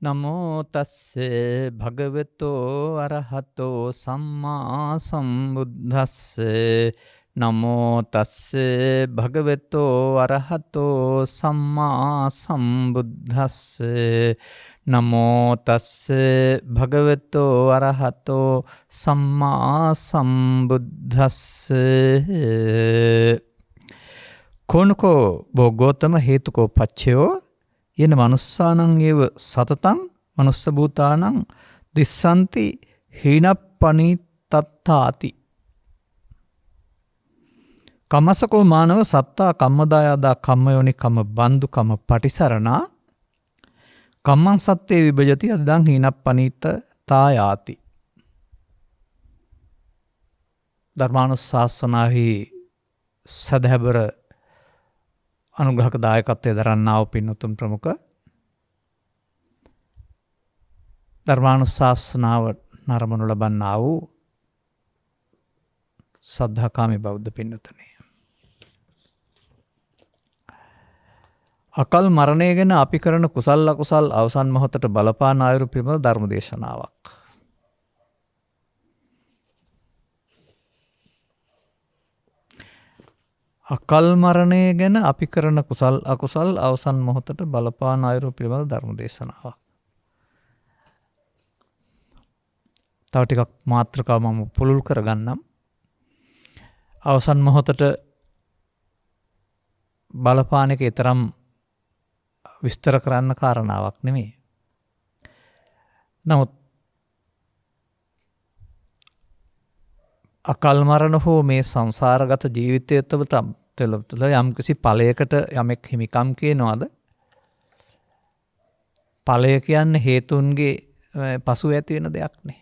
නමෝ තස්සේ භගවතෝ අරහතෝ සම්මා සම්බුද්දස්සේ නමෝ තස්සේ භගවතෝ අරහතෝ සම්මා සම්බුද්දස්සේ නමෝ තස්සේ භගවතෝ අරහතෝ සම්මා සම්බුද්දස්සේ කෝනකෝ භෝගෝතම හේතුකෝ පච්චයෝ යන මනුස්සානං ඒව සතතං මනුස්ස භූතානං දිස්සන්ති හීනප්පනිතත්තාති කමසකෝ මානව සත්තා කම්මදායාදා කම්මයෝනි කම්ම බන්දු කම්ම පටිසරණා කම්මං සත්තේ විභජති අදං හීනප්පනිතතායාති ධර්මානුශාසනාහි සදහැබර අනුග්‍රහක දායකත්වයේ දරන්නා වූ පින්වතුන් ප්‍රමුඛ ධර්මානුශාසනාව නරඹනු ලබන්නා වූ සද්ධාකාමී බෞද්ධ පින්වතුනි. අකල් මරණය ගැන අපි කරන කුසල් අකුසල් අවසන් මොහොතට බලපාන ආයුරු පිළිබඳ ධර්ම දේශනාවක්. අකල් මරණය ගැන අපි කරන කුසල් අකුසල් අවසන් මොහොතට බලපාන අයුරු පිළිබඳ ධර්ම දේශනාවක්. තව ටිකක් මාත්‍රකාව මම පුළුල් කරගන්නම්. අවසන් මොහොතට බලපාන එක තරම් විස්තර කරන්න කාරණාවක් නෙමෙයි. නමුත් අකල් මරණ හෝ මේ සංසාරගත ජීවිතය තුළ යම් කිසි ඵලයකට යමෙක් හිමිකම් කියනවාද? ඵලය කියන්නේ හේතුන්ගේ පසු ඇති වෙන දෙයක් නේ.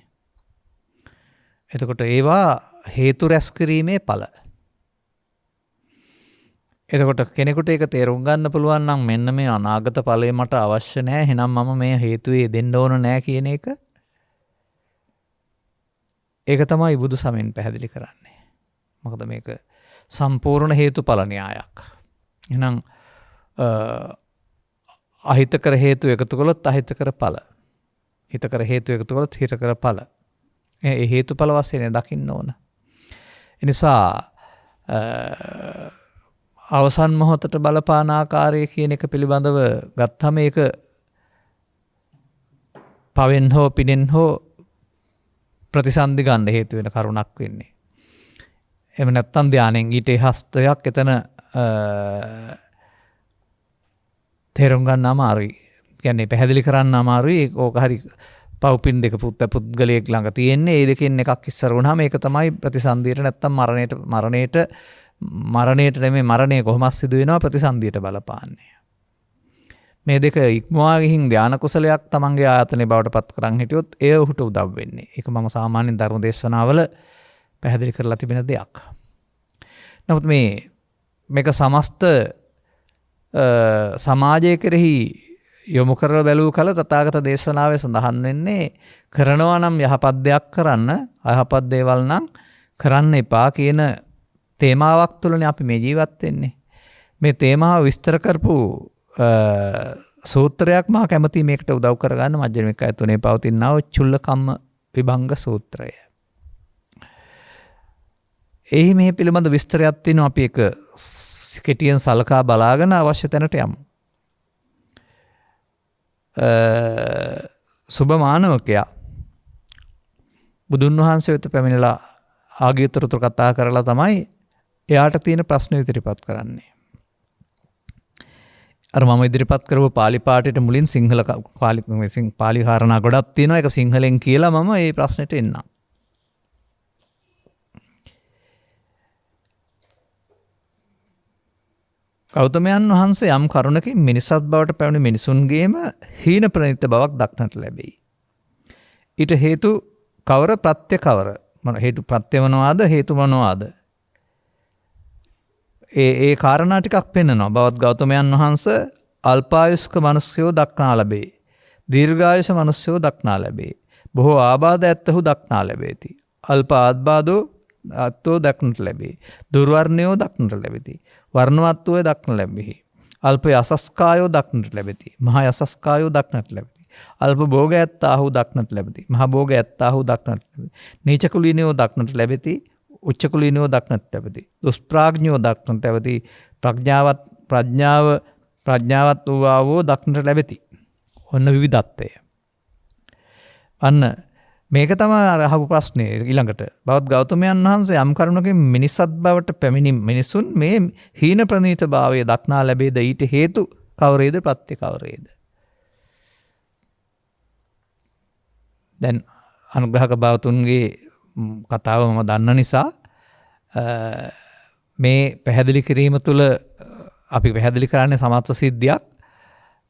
එතකොට ඒවා හේතු රැස් කිරීමේ ඵල. එතකොට කෙනෙකුට ඒක තේරුම් ගන්න පුළුවන් නම් මෙන්න මේ අනාගත ඵලය මට අවශ්‍ය නැහැ. එහෙනම් මම මේ හේතුවේ දෙන්න ඕන නැහැ කියන එක. ඒක තමයි බුදු සමයෙන් පැහැදිලි කරන්නේ. මොකද මේක සම්පූර්ණ හේතුඵල න්‍යායක්. එහෙනම් අහිතකර හේතු එකතු කළොත් අහිතකර ඵල. හිතකර හේතු එකතු කළොත් හිතකර ඵල. ඒ හේතුඵල වශයෙන් දකින්න ඕන. ඒ නිසා අවසන් මොහොතට බලපාන ආකාරය කියන එක පිළිබඳව ගත්තම ඒක පවෙන් හෝ පිනෙන් හෝ ප්‍රතිසන්දි ගන්න හේතු වෙන කරුණක් වෙන්නේ. එහෙම නැත්නම් ධානයෙන් ඊට හස්තයක් එතන තේරුම් ගන්න අමාරුයි. කියන්නේ පැහැදිලි කරන්න අමාරුයි. ඕක හරි පව්පින් දෙක පුද්ගලයෙක් ළඟ තියෙන්නේ. ඒ දෙකෙන් එකක් ඉස්සර වුණාම ඒක තමයි ප්‍රතිසන්දියට නැත්නම් මරණයට නෙමෙයි මරණය කොහොමද සිදු වෙනවා ප්‍රතිසන්දියට බලපාන්නේ. මේ දෙක ඉක්මවා ගිහින් ධාන කුසලයක් තමන්ගේ ආයතනේ බවට පත් කරන් හිටියොත් ඒ ඔහුට උදව් වෙන්නේ. ඒක මම සාමාන්‍යයෙන් ධර්ම දේශනාවල පැහැදිලි කරලා තිබෙන දෙයක්. නමුත් මේක සමස්ත සමාජය කෙරෙහි යොමු කරලා බැලූ කල තථාගත දේශනාවේ සඳහන් වෙන්නේ කරනවා නම් යහපත් දෙයක් කරන්න, අයහපත් දේවල් නම් කරන්න එපා කියන තේමාවක් තුළනේ අපි මේ ජීවත් වෙන්නේ. මේ තේමාව විස්තර කරපු සූත්‍රයක් මා කැමති මේකට උදව් කරගන්න මජ්ක්‍ධිම නිකාය 3 පවතිනා චුල්ලකම්ම විභංග සූත්‍රය. එහි මේ පිළිබඳ විස්තරයක් තියෙනවා. අපි ඒක කෙටියෙන් සලකා බලාගෙන අවශ්‍ය තැනට යමු. සුබ මානවකයා බුදුන් වහන්සේ වෙත පැමිණලා ආගියතරතුරු කතා කරලා තමයි එයාට තියෙන ප්‍රශ්න ඉදිරිපත් කරන්නේ. අර මම ඉදිරිපත් කරපු පාලි පාඨයට මුලින් සිංහල පාලි කාරණා ගොඩක් තියෙනවා. ඒක සිංහලෙන් කියලා මම මේ ප්‍රශ්නෙට එන්නම්. ගෞතමයන් වහන්සේ යම් කරුණකින් මිනිසත් බවට පැමිණි මිනිසුන්ගේම හීන ප්‍රණීත බවක් දක්නට ලැබෙයි. ඊට හේතු කවර ප්‍රත්‍ය කවර? හේතු ප්‍රත්‍ය මොනවාද? හේතු මොනවාද? ඒ කාරණා ටිකක් පෙන්වනවා. බවත් ගෞතමයන් වහන්සේ අල්පායුෂ්ක මිනිස්යෝ දක්නා ලැබේ. දීර්ඝායුෂ මිනිස්යෝ දක්නා ලැබේ. බොහෝ ආබාධ ඇත්තහු දක්නා ලැබේති. අල්ප ආබාධෝ අත්ෝ දක්නට ලැබේ. දුර්වර්ණයෝ දක්නට ලැබෙති. වර්ණවත්වය දක්න ලැබෙහි. අල්ප යසස්කායෝ දක්නට ලැබෙති. මහා යසස්කායෝ දක්නට ලැබෙති. අල්ප භෝග ඇත්තාහු දක්නට ලැබති. මහා භෝග ඇත්තාහු දක්නට ලැබති. නීච කුලීනයෝ දක්නට ලැබති. උච්ච කුලීනයෝ දක්නට ලැබති. දුෂ්ප්‍රඥයෝ දක්නට ලැබති. ප්‍රඥාවත් වූ දක්නට ලැබති. ඔන්න විවිධත්වය. අන්න මේක තමයි අහපු ප්‍රශ්නේ ඊළඟට. බවත් ගෞතමයන් වහන්සේ යම් කරුණකින් මිනිසත් බවට පැමිණි මිනිසුන් මේ හීන ප්‍රනීත භාවය දක්නා ලැබේද ඊට හේතු කවරේද ප්‍රත්‍ය කවරේද? දැන් අනුග්‍රහක භාවතුන්ගේ කතාව මම දන්න නිසා මේ පැහැදිලි කිරීම තුළ අපි පැහැදිලි කරන්නේ සමත්ස සිද්ධියක්.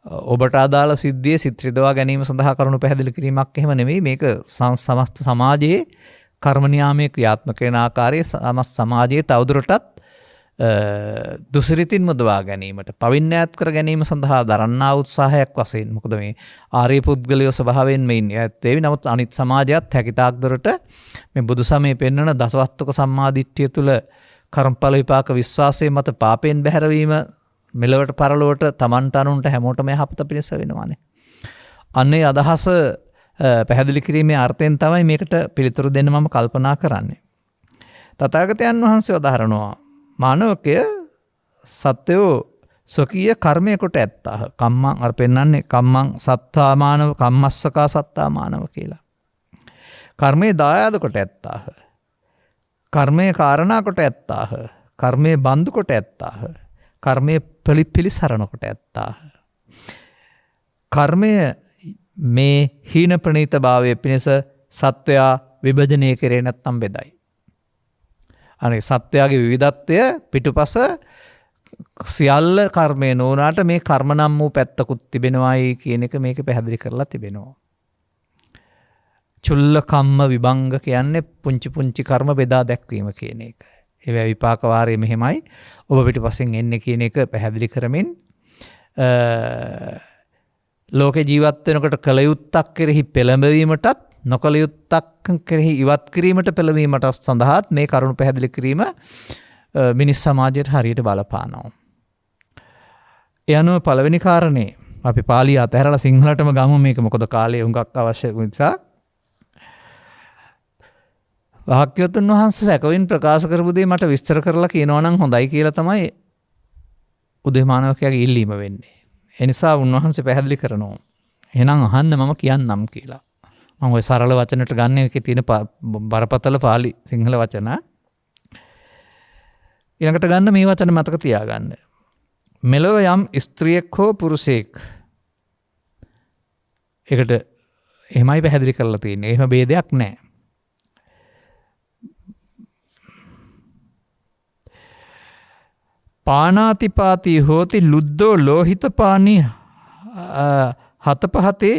ඔබට අදාළ සිද්ධියේ සිත් රිදවා ගැනීම සඳහා කරුණු පැහැදිලි කිරීමක් එහෙම නෙමෙයි. මේක සමස්ත සමාජයේ කර්ම නියාමයේ ක්‍රියාත්මක වෙන ආකාරයේ සමස්ත සමාජයේ තවදුරටත් දුසිරිතින් මුදවා ගැනීමට පවින් ඈත් කර ගැනීම සඳහා දරන්නා උත්සාහයක් වශයෙන්. මොකද මේ ආර්ය පුද්ගලයෝ ස්වභාවයෙන් මේ ඈත් වෙවි. නමුත් අනිත් සමාජයත් හැකිතාක් දුරට මේ බුදු සමයේ පෙන්වන දසවස්තුක සම්මාදිට්ඨිය තුළ කර්මඵල විපාක විශ්වාසයේ මත පාපයෙන් බැහැරවීම මෙලොවට පරලොවට තමන්ට අනුන්ට හැමෝටම යහපත පිණිස වෙනවානේ. අන්නේ අදහස පැහැදිලි කිරීමේ අර්ථයෙන් තමයි මේකට පිළිතුරු දෙන්න මම කල්පනා කරන්නේ. තථාගතයන් වහන්සේ වදාහරනවා මානවකය සත්‍යෝ ස්වකීය කර්මය කොට ඇත්තාහ. කම්මං අර පෙන්නන්නේ කම්මං සත්තා මානව කම්මස්සකා සත්තා මානව කියලා. කර්මයේ දායාද කොට ඇත්තාහ. කර්මයේ කාරණා කොට ඇත්තාහ. කර්මයේ බන්දු කොට ඇත්තාහ. කර්මයේ පිළිසරණ කොට ඇත්තාහ. කර්මය මේ හීන ප්‍රනීත භාවයේ පිණිස සත්වයා විභජනය කරේ නැත්නම් බෙදයි. අනේ සත්‍යයේ විවිධත්වය පිටුපස සියල්ල කර්මය නොවනාට මේ කර්ම නම් වූ පැත්තකුත් තිබෙනවායි කියන එක මේක පැහැදිලි කරලා තිබෙනවා. චුල්ල කම්ම විභංග කියන්නේ පුංචි පුංචි කර්ම බෙදා දැක්වීම කියන එක. ඒවා විපාක වාරයේ මෙහෙමයි ඔබ පිටපස්සෙන් එන්නේ කියන එක පැහැදිලි කරමින් ලෝකේ ජීවත් වෙනකොට කල යුත්තක් කෙරෙහි පෙළඹවීමටත් නොකල යුත්තක් කෙරෙහි ඉවත් කිරීමට පෙළඹවීමට සඳහාත් මේ කරුණු පැහැදිලි කිරීම මිනිස් සමාජයට හරියට බලපානවා. ඒ අනුව පළවෙනි කාරණේ අපි පාලිය අතහැරලා සිංහලටම ගමු මේක මොකද කාලේ හුඟක් අවශ්‍ය නිසා. භාග්‍යවතුන් වහන්සේ සැකවින් ප්‍රකාශ කරපු දේ මට විස්තර කරලා කියනවා නම් හොඳයි කියලා තමයි උදේමානවකයාගේ ඉල්ලීම වෙන්නේ. ඒ නිසා උන්වහන්සේ පැහැදිලි කරනවා. එහෙනම් අහන්න මම කියන්නම් කියලා. මම ওই සරල වචනට ගන්න එකේ තියෙන බරපතල පාලි සිංහල වචන. ඊළඟට ගන්න මේ වචන මතක තියාගන්න. මෙලොව යම් ස්ත්‍රියෙක් හෝ පුරුෂයෙක්. ඒකට එහෙමයි පැහැදිලි කරලා තියෙන්නේ. එහෙම ભેදයක් නැහැ. පානාතිපාති හෝති ලුද්දෝ ලෝහිත පානී හතපහතේ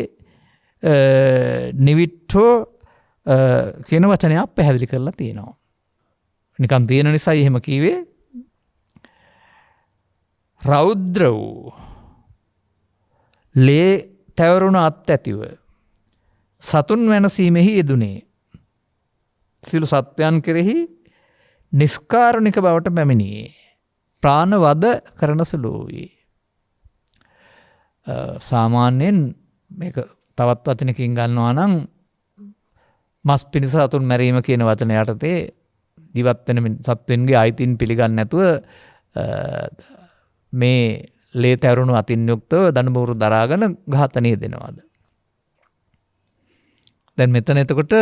නිවිට්ඨෝ කියන වචනයක් පැහැදිලි කරලා තියෙනවා. නිකන් තියෙන නිසා එහෙම කිව්වේ. රෞද්‍ර වූ ලේ තවරුණ අත් ඇතිව සතුන් වෙනසීමෙහි යෙදුනේ. සිළු සත්වයන් කෙරෙහි නිස්කාරුණික බවට පැමිණියේ. ප්‍රාණවද කරන සුළු වූයේ. සාමාන්‍යයෙන් මේක තවත් වචනකින් ගන්නවා නම් මස් පිණිස සතුන් මැරීම කියන වචන යටතේ ජීවත් වෙන සත්වෙන්ගේ අයිතීන් පිළිගන්නේ නැතුව මේ ලේ තැරුණු අතින් යුක්තව දඬුමුරු දරාගෙන ඝාතනය දෙනවාද. දැන් මෙතන එතකොට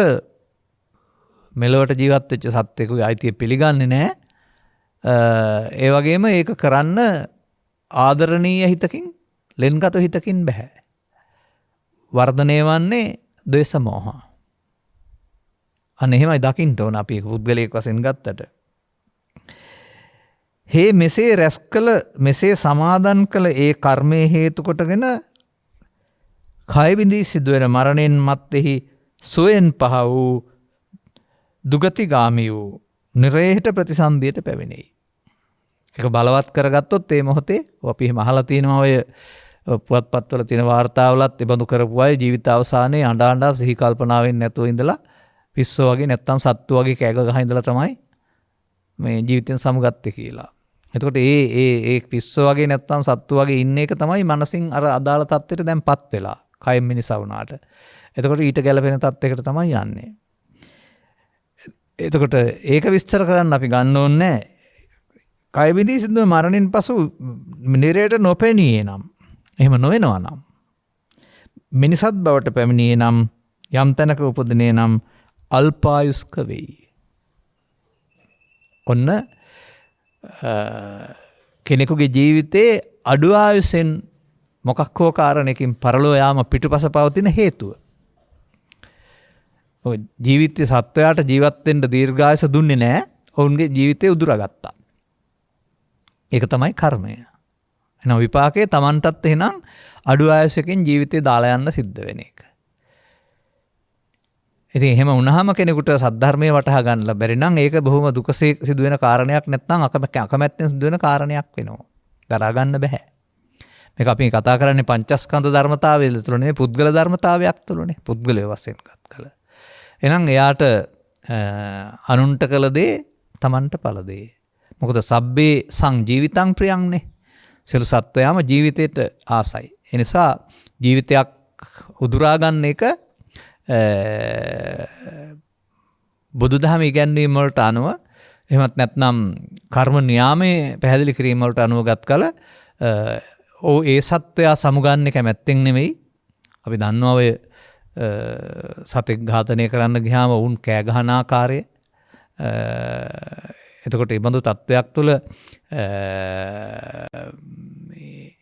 මෙලොවට ජීවත් වෙච්ච සත්වෙකුගේ අයිතිය පිළිගන්නේ නැහැ. ඒ වගේම ඒක කරන්න ආදරණීය හිතකින් ලෙන්ගත හිතකින් බෑ. වර්ධනය වන්නේ ද්වේෂ මෝහ. අන්න එහෙමයි දකින්න ඕන අපි පුද්ගලයෙක් වශයෙන් ගත්තට. හේ මෙසේ රැස් කළ මෙසේ සමාදන් කළ ඒ කර්මයේ හේතු කොටගෙන කය බිඳී සිදුවෙන මරණයෙන් මත්තේහි සුවෙන් පහ වූ දුගතිගාමී වූ නිරේහිත ප්‍රතිසන්දියට පැමිණෙයි. ඒක බලවත් කරගත්තොත් ඒ මොහොතේ අපි එහෙම අහලා තියෙනවා ඔය පුවත්පත්වල තියෙන වාර්තාවලත් ඒ බඳු කරපු අය ජීවිත අවසානයේ අඬ අඬ සිහි කල්පනාවෙන් නැතුව ඉඳලා පිස්සෝ වගේ නැත්තම් සත්තු වගේ කෑග ගහ ඉඳලා තමයි මේ ජීවිතෙන් සමුගත්තේ කියලා. එතකොට ඒ පිස්සෝ වගේ නැත්තම් සත්තු වගේ ඉන්න එක තමයි මනසින් අර අදාළ තත්ත්වයට දැන්පත් වෙලා. කයෙන් මිනිසා වුණාට. එතකොට ඊට ගැලපෙන තත්යකට තමයි යන්නේ. එතකොට ඒක විස්තර කරන්න අපි ගන්න ඕනේ කය විඳී සිදුවන මරණින් පසු නිරයට නොපෙනියේ නම් එහෙම නොවෙනවා නම් මිනිසත් බවට පැමිණියේ නම් යම් තැනක උපදිනේ නම් අල්පායුස්ක වෙයි. ඔන්න කෙනෙකුගේ ජීවිතයේ අඩු ආයුසෙන් මොකක් හෝ කාරණයකින් පරලෝ යාම පිටුපස පවතින හේතුව. ජීවිතයේ සත්වයාට ජීවත් වෙන්න දීර්ඝායස දුන්නේ නැහැ. ඔවුන්ගේ ජීවිතය උදුරාගත්තා. ඒක තමයි කර්මය. එහෙනම් විපාකයේ Tamanටත් එහෙනම් අඩු ආයසකින් ජීවිතේ දාලා යන්න සිද්ධ වෙන එක. ඉතින් එහෙම වුණාම කෙනෙකුට සද්ධර්මයේ වටහා ගන්න බැරි නම් ඒක බොහොම දුකසේ සිදුවෙන කාරණයක් නැත්නම් අකමැත්තෙන් සිදුවෙන කාරණයක් වෙනවා. දරා ගන්න බෑ. මේක අපි කතා කරන්නේ පංචස්කන්ධ ධර්මතාවය තුළ නෙවෙයි පුද්ගල ධර්මතාවයක් තුළනේ. පුද්ගලයේ වශයෙන් ගත් කල. එහෙනම් එයාට අනුන්ට කළ දේ Tamanට පළ දේ. මොකද සබ්බේ සංජීවිතං ප්‍රියංනේ. සියලු සත්වයාම ජීවිතයට ආසයි. ඒ නිසා ජීවිතයක් උදුරා ගන්න එක බුදුදහම ඉගැන්වීම් වලට අනුව එහෙමත් නැත්නම් කර්ම නියාමයේ පැහැදිලි කිරීම වලට අනුව ගත් කල ඒ සත්වයා සමුගන්නේ කැමැත්තෙන් නෙමෙයි. අපි දන්නවා ඔය සතෙක් ඝාතනය කරන්න ගියාම වුන් කෑ ගහන ආකාරය. එතකොට මේ බඳු තත්වයක් තුළ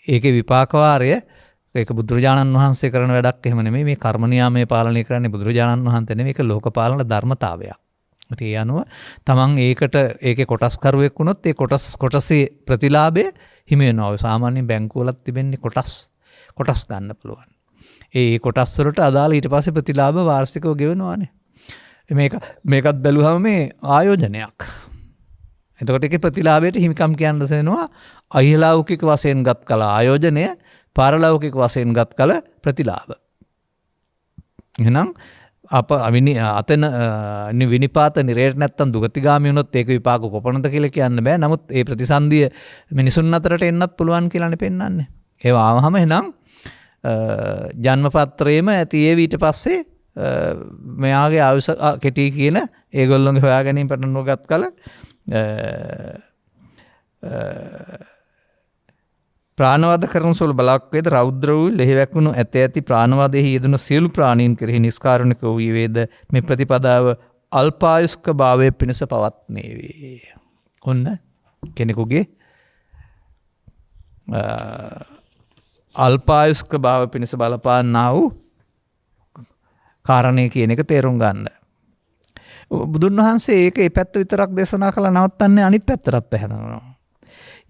ඒකේ විපාක වාරය ඒක බුදුරජාණන් වහන්සේ කරන වැඩක් එහෙම නෙමෙයි. මේ කර්ම නියාමයේ පාලනය කරන්නේ බුදුරජාණන් වහන්සේ නෙමෙයි. ඒක ලෝකපාලන ධර්මතාවයක්. ඒ අනුව තමන් ඒකේ කොටස්කරුවෙක් වුණොත් ඒ කොටසේ ප්‍රතිලාභය හිමි වෙනවා. සාමාන්‍යයෙන් බැංකුවලත් තිබෙන්නේ කොටස් ගන්න පුළුවන්. ඒ කොටස් වලට අදාළ ඊට පස්සේ ප්‍රතිලාභ වාර්ෂිකව ගෙවනවානේ. මේකත් බැලුවම මේ ආයෝජනයක්. එතකොට ඒකේ ප්‍රතිලාභයට හිමිකම් කියන්න දෙනවා අයිහලෞකික වශයෙන් ගත් කල ආයෝජනය පාරලෞකික වශයෙන් ගත් කල ප්‍රතිලාභ. එහෙනම් අතන විනිපාත නිරේට නැත්තම් දුගතිගාමී වුණොත් ඒක විපාක කොපමණද කියලා කියන්න බෑ. නමුත් ඒ ප්‍රතිසන්දිය මිනිසුන් අතරට එන්නත් පුළුවන් කියලානේ පෙන්වන්නේ. ඒව ආවම එහෙනම් ජන්මපත්‍රයේම ඇති ඒ ඊට පස්සේ මෙයාගේ ආයුෂ කෙටි කියන ඒගොල්ලෝගේ හොයා ගැනීම පටන් ගත් කල ප්‍රාණවාද කරන සුළු බලක් වේද රෞද්‍ර වූ ලෙහිවැකුණු ඇති ප්‍රාණවාදයේ යෙදුණු සියලු ප්‍රාණීන් කෙරෙහි නිස්කාරුණික වූ වේද මේ ප්‍රතිපදාව අල්පායුෂ්ක භාවයේ පිණිස පවත්නේ වේ. ඔන්න කෙනෙකුගේ අල්පායුෂ්ක භාව පිණිස බලපාන්නා වූ කාරණේ කියන එක තේරුම් ගන්න. බුදුන් වහන්සේ ඒක ඒ පැත්ත විතරක් දේශනා කළා නවත්තන්නේ අනිත් පැත්තටත් පැහැරෙනවා.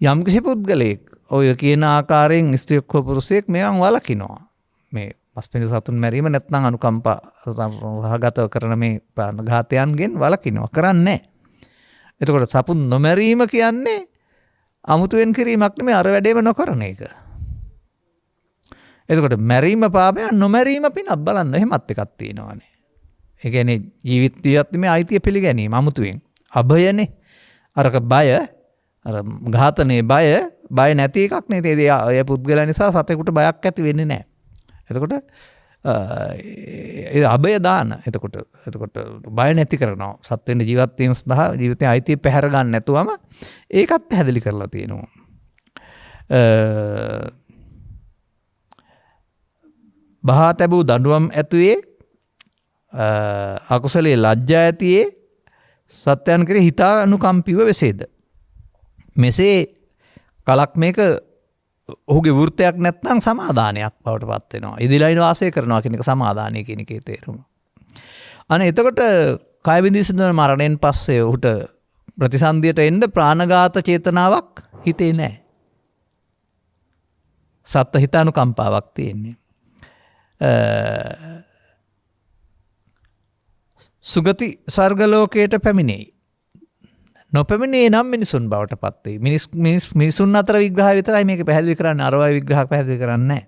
යම් කිසි පුද්ගලයෙක් ඔය කියන ආකාරයෙන් ස්ත්‍රියක් හෝ පුරුෂයෙක් මේවන් වළකිනවා. මේ මස්පිඬු සතුන් මැරීම නැත්නම් අනුකම්පා රහගතව කරන මේ ප්‍රාණඝාතයන්ගෙන් වළකිනවා. කරන්නේ නැහැ. එතකොට සපුන් නොමැරීම කියන්නේ අමුතුවෙන් කිරීමක් නෙමෙයි අර වැඩේම නොකරන එක. එතකොට මැරීම පාපය නොමැරීම පිනක් බලන්න එහෙමත් එකක් තියෙනවානේ. ඒ කියන්නේ ජීවිතයත් මේ අයිතිය පිළිගැනීම අමුතුවෙන්. අභයනේ. අරක බය අර ඝාතනයේ බය නැති එකක් නේ. ඒ පුද්ගලයා නිසා සතෙකුට බයක් ඇති වෙන්නේ නැහැ. එතකොට ඒ අභය දාන. එතකොට බය නැති කරනවා. සත්වෙන්න ජීවත් වීම සඳහා ජීවිතයේ අයිතිය පැහැර ගන්න නැතුවම ඒකත් පැහැදිලි කරලා තියෙනවා. බහා තැබූ දඬුවම් ඇතුවේ අකුසලයේ ලැජ්ජා ඇතියේ සත්‍යයන් කෙරෙහි හිතා අනුකම්පීව වෙසේද. මෙසේ කලක් මේක ඔහුගේ වෘත්තයක් නැත්නම් සමාදානයක් බවට පත් වෙනවා. ඉදිරියින් වාසය කරනවා කියන එක සමාදානය කියන එකේ තේරුම. අනේ එතකොට කය විඳී සිදුවන මරණයෙන් පස්සේ ඔහුට ප්‍රතිසන්දියට එන්න ප්‍රාණඝාත චේතනාවක් හිතේ නැහැ. සත්ත්ව හිතානුකම්පාවක් තියෙන්නේ. සුගති ස්වර්ග ලෝකයට පැමිණෙයි. නොපැමිණේ නම් මිනිසුන් බවට පත් වෙයි. මිනිසුන් අතර විග්‍රහය විතරයි මේක පැහැදිලි කරන්නේ. අරවයි විග්‍රහ පැහැදිලි කරන්නේ නැහැ.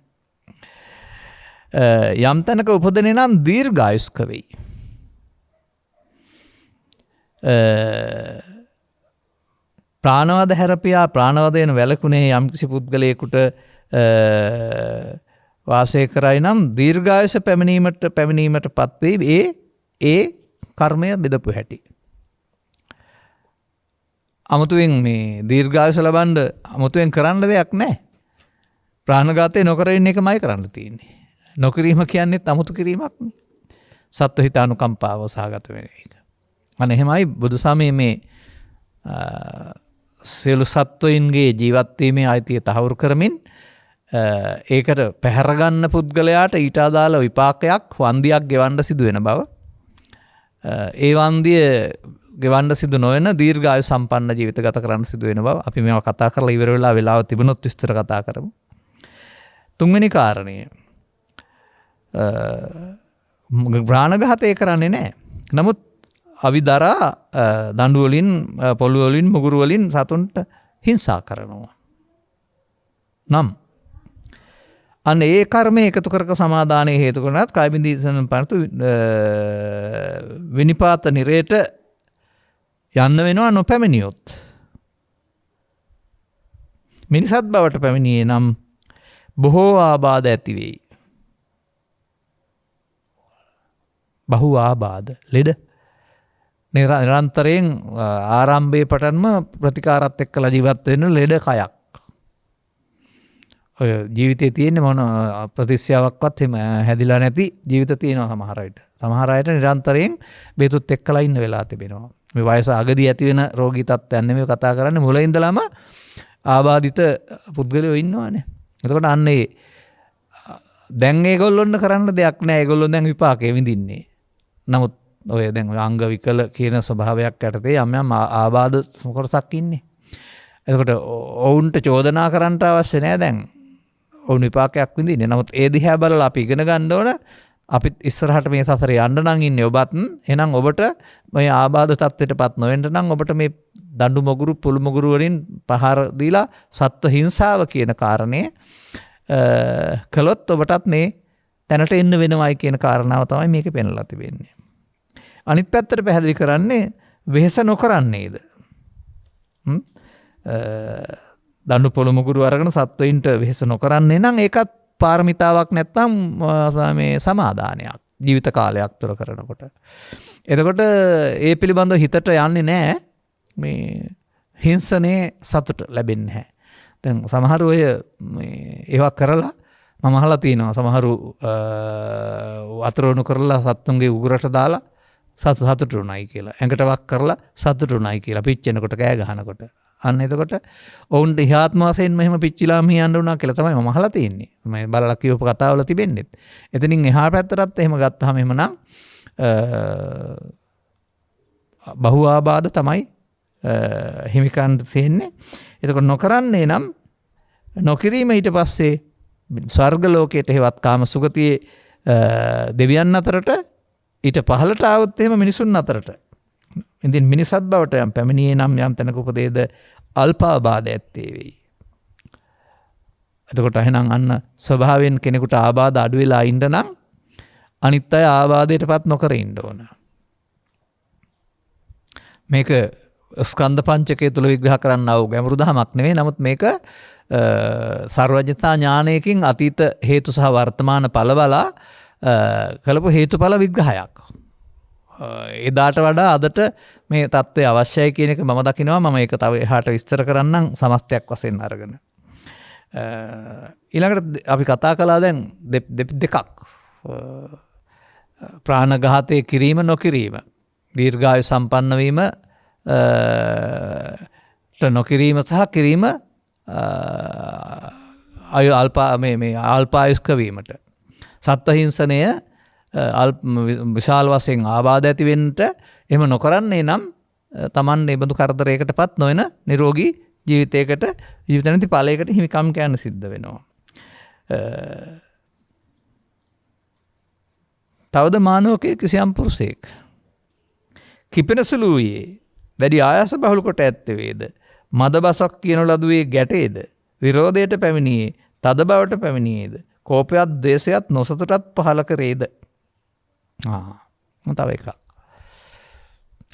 යම් තැනක උපදිනේ නම් දීර්ඝායුෂ්ක වෙයි. ප්‍රාණවාද හැරපියා ප්‍රාණවාදයෙන් වැළකුණේ යම් කිසි පුද්ගලයෙකුට වාසය කරයි නම් දීර්ඝායුෂ පැමිණීමට පත්වේ ඒ කර්මය බෙදපු හැටි. අමුතුවෙන් මේ දීර්ඝායුෂ ලබන්න අමුතුවෙන් කරන්න දෙයක් නැහැ. ප්‍රාණඝාතය නොකර ඉන්න එකමයි කරන්න තියෙන්නේ. නොකිරීම කියන්නේ අමුතු කිරීමක් නේ. සත්ව හිතානුකම්පාව සහගත වෙන එක. අන්න එහෙමයි බුදුසමයේ මේ සියලු සත්වයින්ගේ ජීවත් වීමේ අයිතිය තහවුරු කරමින් ඒකට පැහැර ගන්න පුද්ගලයාට ඊට අදාළ විපාකයක් වන්දියක් ගෙවන්න සිදු වෙන බව. ඒ වන්දිය ගෙවන්න සිදු නොවන දීර්ඝායු සම්පන්න ජීවිත ගත කරන්න සිදු වෙන බව අපි මේවා කතා කරලා ඉවර වෙලා වෙලාව තිබුණොත් විස්තර කතා කරමු. තුන්වෙනි කාරණය ප්‍රාණඝාතය කරන්නේ නැහැ. නමුත් අවිදරා දඬු වලින් පොළු වලින් මුගුරු වලින් සතුන්ට හිංසා කරනවා. නම් අන්න ඒ කර්මය එකතු කරක සමාදානයේ හේතු කරනත් කාය බිඳීසන පරතු විනිපාත නිරේට යන්න වෙනවා නොපැමිණියොත්. මිනිසත් බවට පැමිණියේ නම් බොහෝ ආබාධ ඇති වෙයි. බහු ආබාධ ලෙඩ නිරන්තරයෙන් ආරම්භයේ පටන්ම ප්‍රතිකාරත් එක්කලා ජීවත් වෙන ලෙඩ කයක්. ඔය ජීවිතේ තියෙන මොන ප්‍රතික්‍රියාවක්වත් එහෙම හැදිලා නැති ජීවිත තියෙනවා සමහර අයට. සමහර අයට නිරන්තරයෙන් බේතුත් එක්කලා ඉන්න වෙලා තිබෙනවා. මේ වයස අගදී ඇති වෙන රෝගී තත්ත්වයන් නෙමෙයි කතා කරන්නේ මුල ඉඳලම ආබාධිත පුද්ගලයෝ ඉන්නවානේ. එතකොට අන්න ඒ දැන් ඒගොල්ලොන්න කරන්න දෙයක් නැහැ. ඒගොල්ලෝ දැන් විපාකේ විඳින්නේ. නමුත් ඔය දැන් අංග විකල කියන ස්වභාවයක් යටතේ යම් යම් ආබාධ කොටසක් ඉන්නේ. එතකොට ඔවුන්ට චෝදනා කරන්න අවශ්‍ය නැහැ දැන්. ඔවුන් විපාකයක් විඳින්නේ. නමුත් ඒ දිහා බලලා අපි ඉගෙන ගන්න ඕන අපිත් ඉස්සරහට මේ සසරේ යන්න නම් ඉන්නේ ඔබත්. එහෙනම් ඔබට මේ ආබාධ තත්ත්වයටපත් නොවෙන්න නම් ඔබට මේ දඬු මොගුරු පුළු මොගුරු වලින් පහර දීලා සත්ව හිංසාව කියන කාරණේ කළොත් ඔබටත් මේ තැනට එන්න වෙනවයි කියන කාරණාව තමයි මේකේ පෙන්වලා තිබෙන්නේ. අනිත් පැත්තට පැහැදිලි කරන්නේ වෙහෙස නොකරන්නේද? දඬු පොළු මුගුරු අරගෙන සත්වයින්ට වෙහෙස නොකරන්නේ නම් ඒකත් පාරමිතාවක් නැත්නම් මේ සමාදානයක් ජීවිත කාලයක් තුළ කරනකොට. එතකොට ඒ පිළිබඳව හිතට යන්නේ නැහැ මේ හිංසනේ සතුට ලැබෙන්නේ නැහැ. දැන් සමහර අය ඒවා කරලා මම අහලා තියෙනවා සමහරු වතුරණු කරලා සත්තුන්ගේ උගුරට දාලා සතුටු උනායි කියලා. ඇඟට වක් කරලා සතුටු උනායි කියලා පිච්චෙනකොට කෑ ගහනකොට. අන්න එතකොට ඔවුන්ට ඉහාත්ම වශයෙන් මෙහෙම පිච්චිලා මියන්න උනා කියලා තමයි මම අහලා තියෙන්නේ. මම බලලා කියවපු කතාවල තිබෙන්නේ. එතනින් එහා පැත්තටත් එහෙම ගත්තාම එහෙමනම් බහු ආබාධ තමයි හිමිකන්ට තියෙන්නේ. එතකොට නොකරන්නේ නම් නොකිරීම ඊට පස්සේ ස්වර්ග ලෝකයට හේවත් කාම සුගතියේ දෙවියන් අතරට ඊට පහළට ආවොත් එහෙම මිනිසුන් අතරට ඉතින් මිනිසත් බවට යම් පැමිණියේ නම් යම් තැනක උපදේද අල්පාබාධ ඇත්තේ වෙයි. එතකොට එහෙනම් අන්න ස්වභාවයෙන් කෙනෙකුට ආබාධ අඩු වෙලා ඉන්න නම් අනිත් අය ආබාධයටපත් නොකර ඉන්න ඕන. මේක ස්කන්ධ පංචකය තුල විග්‍රහ කරන්නව ගැඹුරු දහමක් නෙවෙයි. නමුත් මේක සර්වඥතා ඥානයකින් අතීත හේතු සහ වර්තමාන ඵල බලා කළපු හේතුඵල විග්‍රහයක්. එදාට වඩා අදට මේ தත්ත්වය අවශ්‍යයි කියන එක මම දකිනවා. මම ඒක තව එහාට විස්තර කරන්නම් සමස්තයක් වශයෙන් අරගෙන. ඊළඟට අපි කතා කළා දැන් දෙකක්. ප්‍රාණඝාතය කිරීම නොකිරීම. දීර්ඝායු සම්පන්න වීම නොකිරීම සහ කිරීම අල්පායුෂ්ක වීමට. සත්ව හිංසනය විශාල වශයෙන් ආබාධ ඇතිවෙන්නට එහෙම නොකරන්නේ නම් Taman මේ බඳු කරදරයකටපත් නොවන නිරෝගී ජීවිතයකට ජීවිත නැති ඵලයකට හිමිකම් කියන්න සිද්ධ වෙනවා. තවද මානවකයේ කිසියම් පුරුෂයෙක් කිපෙන සුළු වූයේ වැඩි ආයාස බහුල කොට ඇත්තේ වේද මද බසක් කියන ලදුවේ ගැටේද විරෝධයට පැමිණියේ තද බවට පැමිණියේද කෝපයත් ද්වේෂයත් නොසතුටත් පහල කරේද. තව එකක්.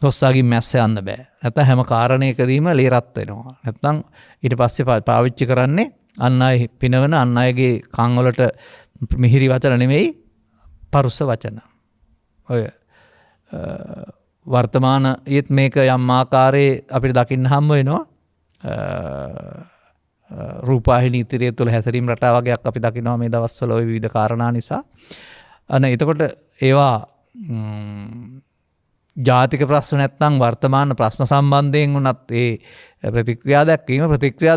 කොස්සාගින් මැස්ස යන්න බෑ. නැත්නම් හැම කාරණයකදීම ලේ රත් වෙනවා. නැත්නම් ඊට පස්සේ පාවිච්චි කරන්නේ අන් අය පිනවන අන් අයගේ කන් වලට මිහිරි වචන නෙමෙයි පරුස වචන. ඔය වර්තමානයේත් මේක යම් ආකාරයේ අපිට දකින්න හම්බ වෙනවා. රූපවාහිනී ඉදිරිය තුළ හැසිරීම රටා වගේක් අපි දකිනවා මේ දවස්වල ওই විවිධ කාරණා නිසා. එතකොට ඒවා ජාතික ප්‍රශ්න නැත්නම් වර්තමාන ප්‍රශ්න සම්බන්ධයෙන් උනත් ඒ ප්‍රතික්‍රියා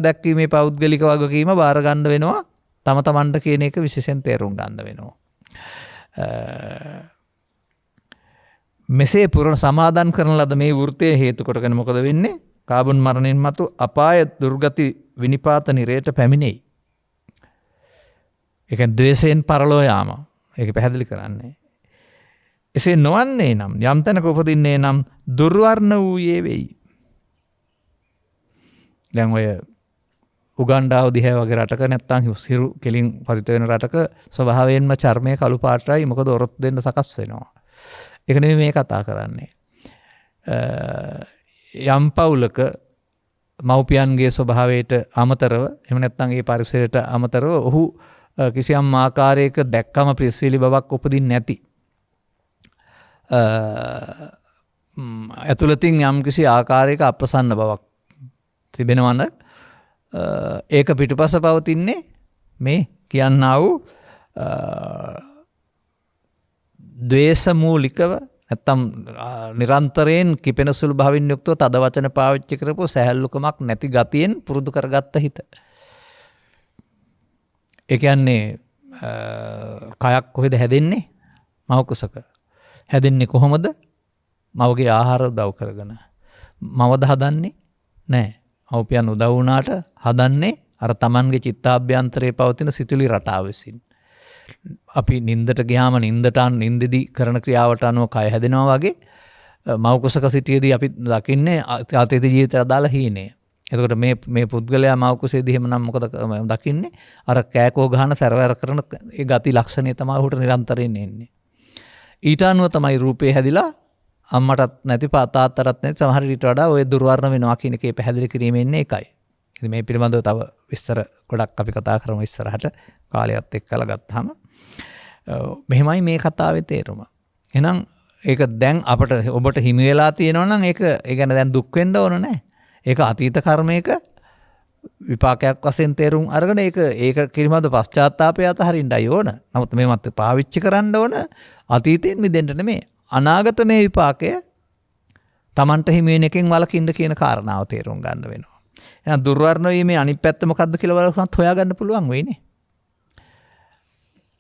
දැක්වීමේ පෞද්ගලික වගකීම බාර ගන්න වෙනවා. තම තමන්ට කියන එක විශේෂයෙන් තේරුම් ගන්න වෙනවා. මෙසේ පුරණ සමාදන් කරන ලද මේ වෘත්තය හේතු කොටගෙන මොකද වෙන්නේ? කාබන් මරණින් මතු අපාය දුර්ගති විනිපාත නිරයට පැමිණෙයි. ඒ කියන්නේ ද්වේෂයෙන් පරලෝ යාම. ඒක පැහැදිලි කරන්නේ. එසේ නොවන්නේ නම් යම් තැනක උපදින්නේ නම් දුර්වර්ණ වූයේ වෙයි. දැන් ඔය උගන්ඩාව දිහා වගේ රටක නැත්තම් හිරු කෙලින් පතිත වෙන රටක ස්වභාවයෙන්ම චර්මය කළු පාටයි. මොකද ඔරොත්තු දෙන්න සකස් වෙනවා. ඒක නෙමෙයි මේ කතා කරන්නේ. යම් පවුලක මව්පියන්ගේ ස්වභාවයට අමතරව එහෙම නැත්නම් ඒ පරිසරයට අමතරව ඔහු කිසියම් ආකාරයක දැක්කම ප්‍රියශීලී බවක් උපදින්නේ නැති ඇතුළතින් යම් කිසි ආකාරයක අප්‍රසන්න බවක් තිබෙනවන ඒක පිටුපස පවතින්නේ මේ කියන්නා වූ ද්වේෂමූලිකව නැත්තම් නිරන්තරයෙන් කිපෙන සුළු භාවින් යුක්තව තද වචන පාවිච්චි කරපු සැහැල්ලුකමක් නැති ගතියෙන් පුරුදු කරගත්ත හිත. ඒ කියන්නේ කයක් කොහෙද හැදෙන්නේ? මව කුසක. හැදෙන්නේ කොහොමද? මවගේ ආහාර උදව් කරගෙන. මවද හදන්නේ නැහැ. මව්පියන් උදව් වුණාට හදන්නේ අර Tamanගේ චිත්තාභ්‍යන්තරයේ පවතින සිතුවිලි රටාව විසින්. අපි නින්දට ගියාම නින්දදී කරන ක්‍රියාවට අනුව කය හැදෙනවා වගේ මව කුසක සිටියේදී අපි දකින්නේ අතීත ජීවිතයට අදාළ හීනය. එතකොට මේ පුද්ගලයා මව කුසේදී එහෙමනම් මොකද දකින්නේ? අර කෑකෝ ගහන සැරවැර කරන ඒ ගති ලක්ෂණය තමයි ඔහුට නිරන්තරයෙන් එන්නේ. ඊට අනුව තමයි රූපේ හැදිලා අම්මටත් නැති තාත්තටත් නැති සමහර ඊට වඩා ওই දුර්වර්ණ වෙනවා කියන එකේ පැහැදිලි කිරීමෙන් ඉන්නේ ඒකයි. ඉතින් මේ පිළිබඳව තව විස්තර ගොඩක් අපි කතා කරමු ඉස්සරහට කාලයත් එක්කලා ගත්තාම. මෙහෙමයි මේ කතාවේ තේරුම. එහෙනම් ඒක දැන් අපට ඔබට හිමි වෙලා තියෙනවා නම් ඒක ඒ කියන්නේ දැන් දුක් වෙන්න ඕන නැහැ. ඒක අතීත කර්මයක විපාකයක් වශයෙන් තේරුම් අරගෙන ඒක කිරිමද පශ්චාත්තාපය අතහරින්නයි ඕන. නමුත් මේවත් පාවිච්චි කරන්න ඕන අතීතයෙන් මිදෙන්න නෙමෙයි. අනාගත මේ විපාකය Tamanට හිමි වෙන එකෙන් වළකින්න කියන කාරණාව තේරුම් ගන්න වෙනවා. එහෙනම් දුර්වර්ණ වීමේ අනිත් පැත්ත මොකද්ද කියලා බලවත් හොයාගන්න පුළුවන් වෙයිනේ.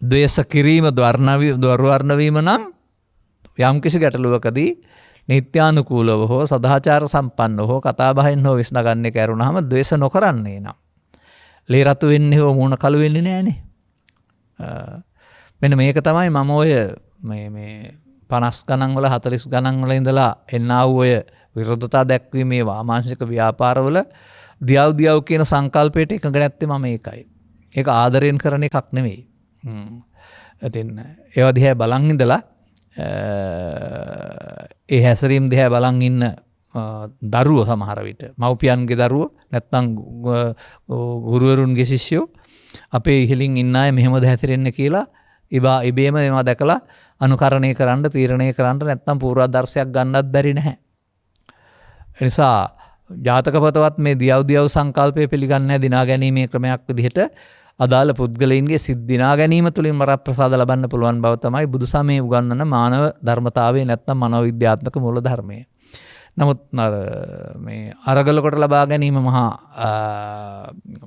ද්වේෂ කිරීම දුර්වර්ණ වීම නම් යම් කිසි ගැටලුවකදී නිත්‍යානුකූලව හෝ සදාචාර සම්පන්න හෝ කතාබහෙන් හෝ විශ්නගන්නේ කරුණාම ද්වේෂ නොකරන්නේ නම් ලේ රතු වෙන්නේ හෝ මූණ කළු වෙන්නේ නැහනේ. මෙන්න මේක තමයි මම ඔය මේ 50 ගණන් වල 40 ගණන් වල ඉඳලා එන්නා වූ ඔය විරෝධතා දැක්වීමේ වාමාංශික ව්‍යාපාරවල දියව් කියන සංකල්පයට එකඟ නැත්තේ මම ඒකයි. ඒක ආදරයෙන් කරන එකක් නෙවෙයි. ඉතින් ඒව දිහා බලන් ඉඳලා ඒ හැසිරීම් දිහා බලන් ඉන්න දරුවෝ සමහර විට මව්පියන්ගේ දරුවෝ නැත්නම් ගුරුවරුන්ගේ ශිෂ්‍යයෝ අපේ ඉහලින් ඉන්න අය මෙහෙමද හැසිරෙන්න කියලා ඉබේම ඒවා දැකලා අනුකරණය කරන්න තීරණය කරන්න නැත්නම් පූර්වාදර්ශයක් ගන්නත් බැරි නැහැ. ඒ නිසා ජාතක පොතවත් මේ දියව් සංකල්පය පිළිගන්නේ නැහැ. දිනා ගැනීමේ ක්‍රමයක් විදිහට අදාළ පුද්ගලයින්ගේ සිත් දිනා ගැනීම තුළින් වරප්‍රසාද ලබන්න පුළුවන් බව තමයි බුදුසමයේ උගන්වන මානව ධර්මතාවයේ නැත්නම් මනෝවිද්‍යාත්මක මූල ධර්මය. නමුත් මේ අරගල කොට ලබා ගැනීම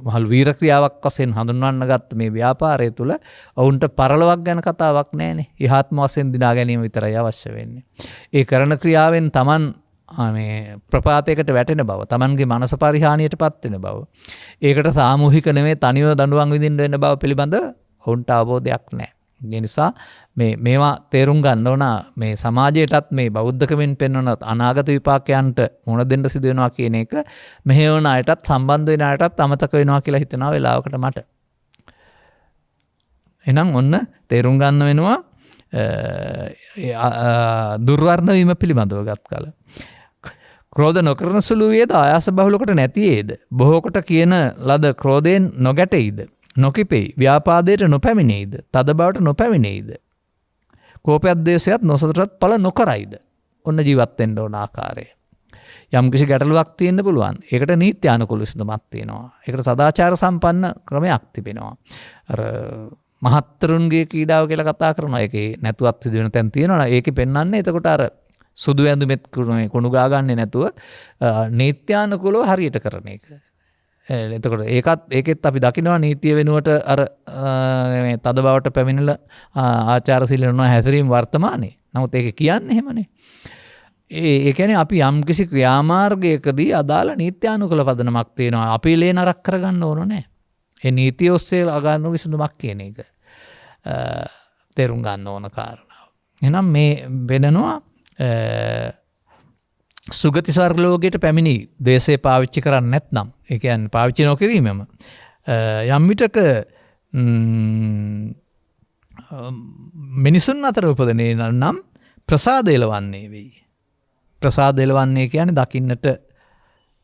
මහලු වීර ක්‍රියාවක් වශයෙන් හඳුන්වන්නගත් මේ ව්‍යාපාරය තුළ ඔවුන්ට පරලොවක් ගැන කතාවක් නැහැනේ. ඉහාත්ම වශයෙන් දිනා ගැනීම විතරයි අවශ්‍ය වෙන්නේ. ඒ කරන ක්‍රියාවෙන් Taman මේ ප්‍රපාතයකට වැටෙන බව, Tamanගේ මනස පරිහානියටපත් වෙන බව, ඒකට සාමූහික නෙමෙයි තනිව දඬුවම් විඳින්න වෙන බව පිළිබඳ ඔවුන්ට අවබෝධයක් නැහැ. ඒ නිසා මේවා තේරුම් ගන්න ඕන මේ සමාජයටත් මේ බෞද්ධකමින් පෙන්වන අනාගත විපාකයන්ට මුහුණ දෙන්න සිදු වෙනවා කියන එක මෙහෙවන අයටත් සම්බන්ධ වෙන අයටත් අමතක වෙනවා කියලා හිතනවා වෙලාවකට මට. එහෙනම් ඔන්න තේරුම් ගන්න වෙනවා දුර්වර්ණ වීම පිළිබඳව ගත් කල. ක්‍රෝධ නොකරන සුළු වේද ආයාස බහුලකට නැතියේද බොහෝකට කියන ලද ක්‍රෝධයෙන් නොගැටෙයිද නොකිපෙයි ව්‍යාපාදයට නොපැමිණෙයිද තද බවට නොපැමිණෙයිද කෝපයත් දේශයත් නොසතුටත් පළ නොකරයිද ඔන්න ජීවත් වෙන්න ඕන ආකාරය යම් කිසි ගැටලුවක් තියෙන්න පුළුවන් ඒකට නීත්‍යානුකූල විසඳුමක් තියෙනවා ඒකට සදාචාර සම්පන්න ක්‍රමයක් තිබෙනවා අර මහත්තරුන්ගේ ක්‍රීඩාව කියලා කතා කරනවා ඒකේ නැතුවත් සිදු වෙන තැන් තියෙනවා ඒකේ පෙන්වන්නේ එතකොට අර සුදු ඇඳුමෙත් කුණු ගා ගන්නේ නැතුව නීත්‍යානුකූලව හරියට කරන එක. එතකොට ඒකෙත් අපි දකිනවා නීතිය වෙනුවට අර මේ තද බවට පැමිණලා ආචාර සීල නො හැසිරීම වර්තමානයේ. නමුත් ඒක කියන්නේ එහෙමනේ. ඒ කියන්නේ අපි යම්කිසි ක්‍රියාමාර්ගයකදී අදාළ නීත්‍යානුකූල පදනමක් තියෙනවා. අපි ලේ නරක කරගන්න ඕන නැහැ. ඒ නීතිය ඔස්සේ අගන්න විසඳුමක් කියන එක. තේරුම් ගන්න ඕන කාරණාව. එහෙනම් මේ වෙනනවා සුගති ස්වර්ගලෝකයට පැමිණි දේශේ පාවිච්චි කරන්නේ නැත්නම් ඒ කියන්නේ පාවිච්චි නොකිරීමම යම් විටක මිනිසුන් අතර උපදිනේ නම් ප්‍රසාද එළවන්නේ වෙයි. ප්‍රසාද එළවන්නේ කියන්නේ දකින්නට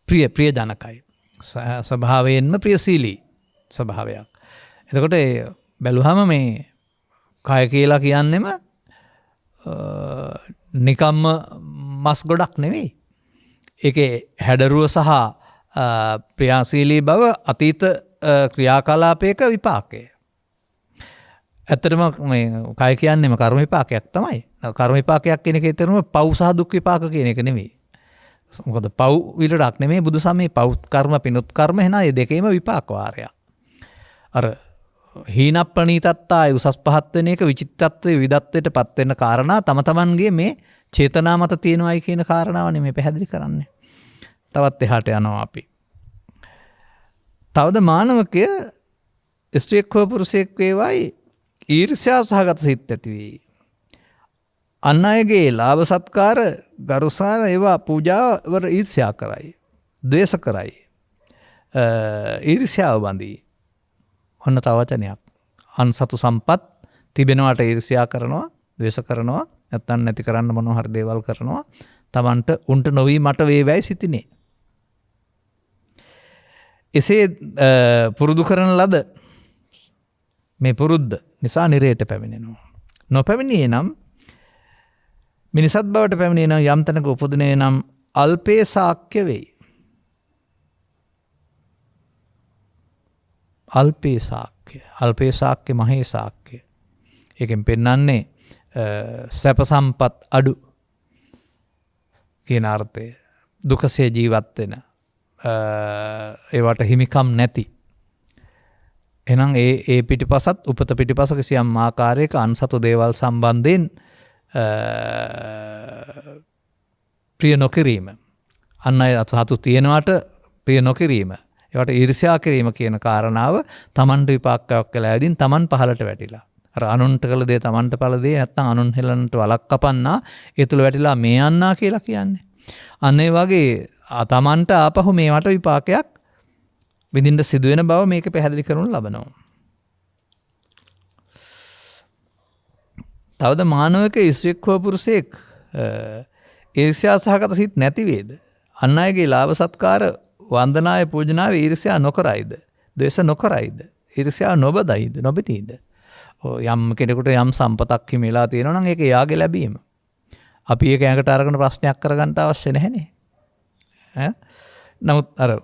ප්‍රිය ජනකයි. ස්වභාවයෙන්ම ප්‍රියශීලී ස්වභාවයක්. එතකොට බැලුවම මේ කය කියලා කියන්නෙම නිකම්ම මස් ගොඩක් නෙවෙයි. ඒකේ හැඩරුව සහ ප්‍රියාශීලී බව අතීත ක්‍රියාකලාපයක විපාකය. ඇත්තටම මේ කය කියන්නේම කර්ම විපාකයක් තමයි. කර්ම විපාකයක් කියන එකේ තේරුම පව් සහ දුක් විපාක කියන එක නෙවෙයි. මොකද පව් විතරක් නෙමෙයි බුදු සමයේ පව් කර්ම පිනුත් කර්ම එන ඒ දෙකේම විපාක වාරයක්. අර හීන ප්‍රණීතත්තාය උසස් පහත් වෙන එක විචිත්තත්වයේ විදත්වයට පත් වෙන කාරණා තම තමන්ගේ මේ චේතනා මත තියෙනවායි කියන කාරණාවනේ මේ පැහැදිලි කරන්නේ. තවත් එහාට යනවා අපි. තවද මානවකය ස්ත්‍රියක් හෝ පුරුෂයෙක් වේවායි ඊර්ෂ්‍යා සහගත සිත් ඇති වේ. අන් අයගේ ලාභ සත්කාර ගරුසාර ඒවා පූජාවර ඊර්ෂ්‍යා කරයි. ද්වේෂ කරයි. ඊර්ෂ්‍යාව බඳී. ඔන්න තව වචනයක්. අන්සතු සම්පත් තිබෙනවට ඊර්ෂ්‍යා කරනවා, ද්වේෂ කරනවා, නැත්තම් නැති කරන්න මොනවා හරි දේවල් කරනවා. Tamanට උන්ට නොවි මට වේවැයි සිටිනේ. එසේ පුරුදු කරන ලද මේ පුරුද්ද නිසා නිරයට පැමිණෙනවා. නොපැමිණියේ නම් මිනිසත් බවට පැමිණියේ නම් යම් තැනක උපදිනේ නම් අල්පේ සාක්‍ය වෙයි. අල්පේ සාක්‍ය. අල්පේ සාක්‍ය මහේ සාක්‍ය. ඒකෙන් පෙන්නන්නේ සැප සම්පත් අඩු කියන අර්ථය. දුකසේ ජීවත් වෙන ඒවට හිමිකම් නැති. එහෙනම් ඒ පිටිපසත් උපත පිටිපස කිසියම් ආකාරයක අන්සතු දේවල් සම්බන්ධයෙන් ප්‍රිය නොකිරීම. අන් අය සතු තියෙනවට ප්‍රිය නොකිරීම. ඒවට ඊර්ෂ්‍යා කිරීම කියන කාරණාව තමන්ට විපාකයක් කළා ඇදින් තමන් පහලට වැටිලා. අර අනුන්ට කළ දේ තමන්ට පළ දේ නැත්තම් අනුන් හෙලන්නට වලක් කපන්නා ඒ තුල වැටිලා මේ යන්නා කියලා කියන්නේ. අන්න ඒ වගේ තමන්ට ආපහු මේවට විපාකයක් විඳින්න සිදුවෙන බව මේක පැහැදිලි කරනු ලබනවා. තවද මානවක ස්ත්‍රියක් හෝ පුරුෂයෙක් ඊර්ෂ්‍යා සහගත සිත් නැති වේද? අන් අයගේ ලාභ සත්කාර වන්දනාය පූජනාවේ ඊර්ෂ්‍යා නොකරයිද? ද්වේෂ නොකරයිද? ඊර්ෂ්‍යා නොබදයිද? නොබෙතීද? යම් කෙනෙකුට යම් සම්පතක් හිමිලා තියෙනවා නම් ඒක යාගේ ලැබීම. අපි ඒක ඇඟට අරගෙන ප්‍රශ්නයක් කරගන්න අවශ්‍ය නැහැනේ. නමුත් අර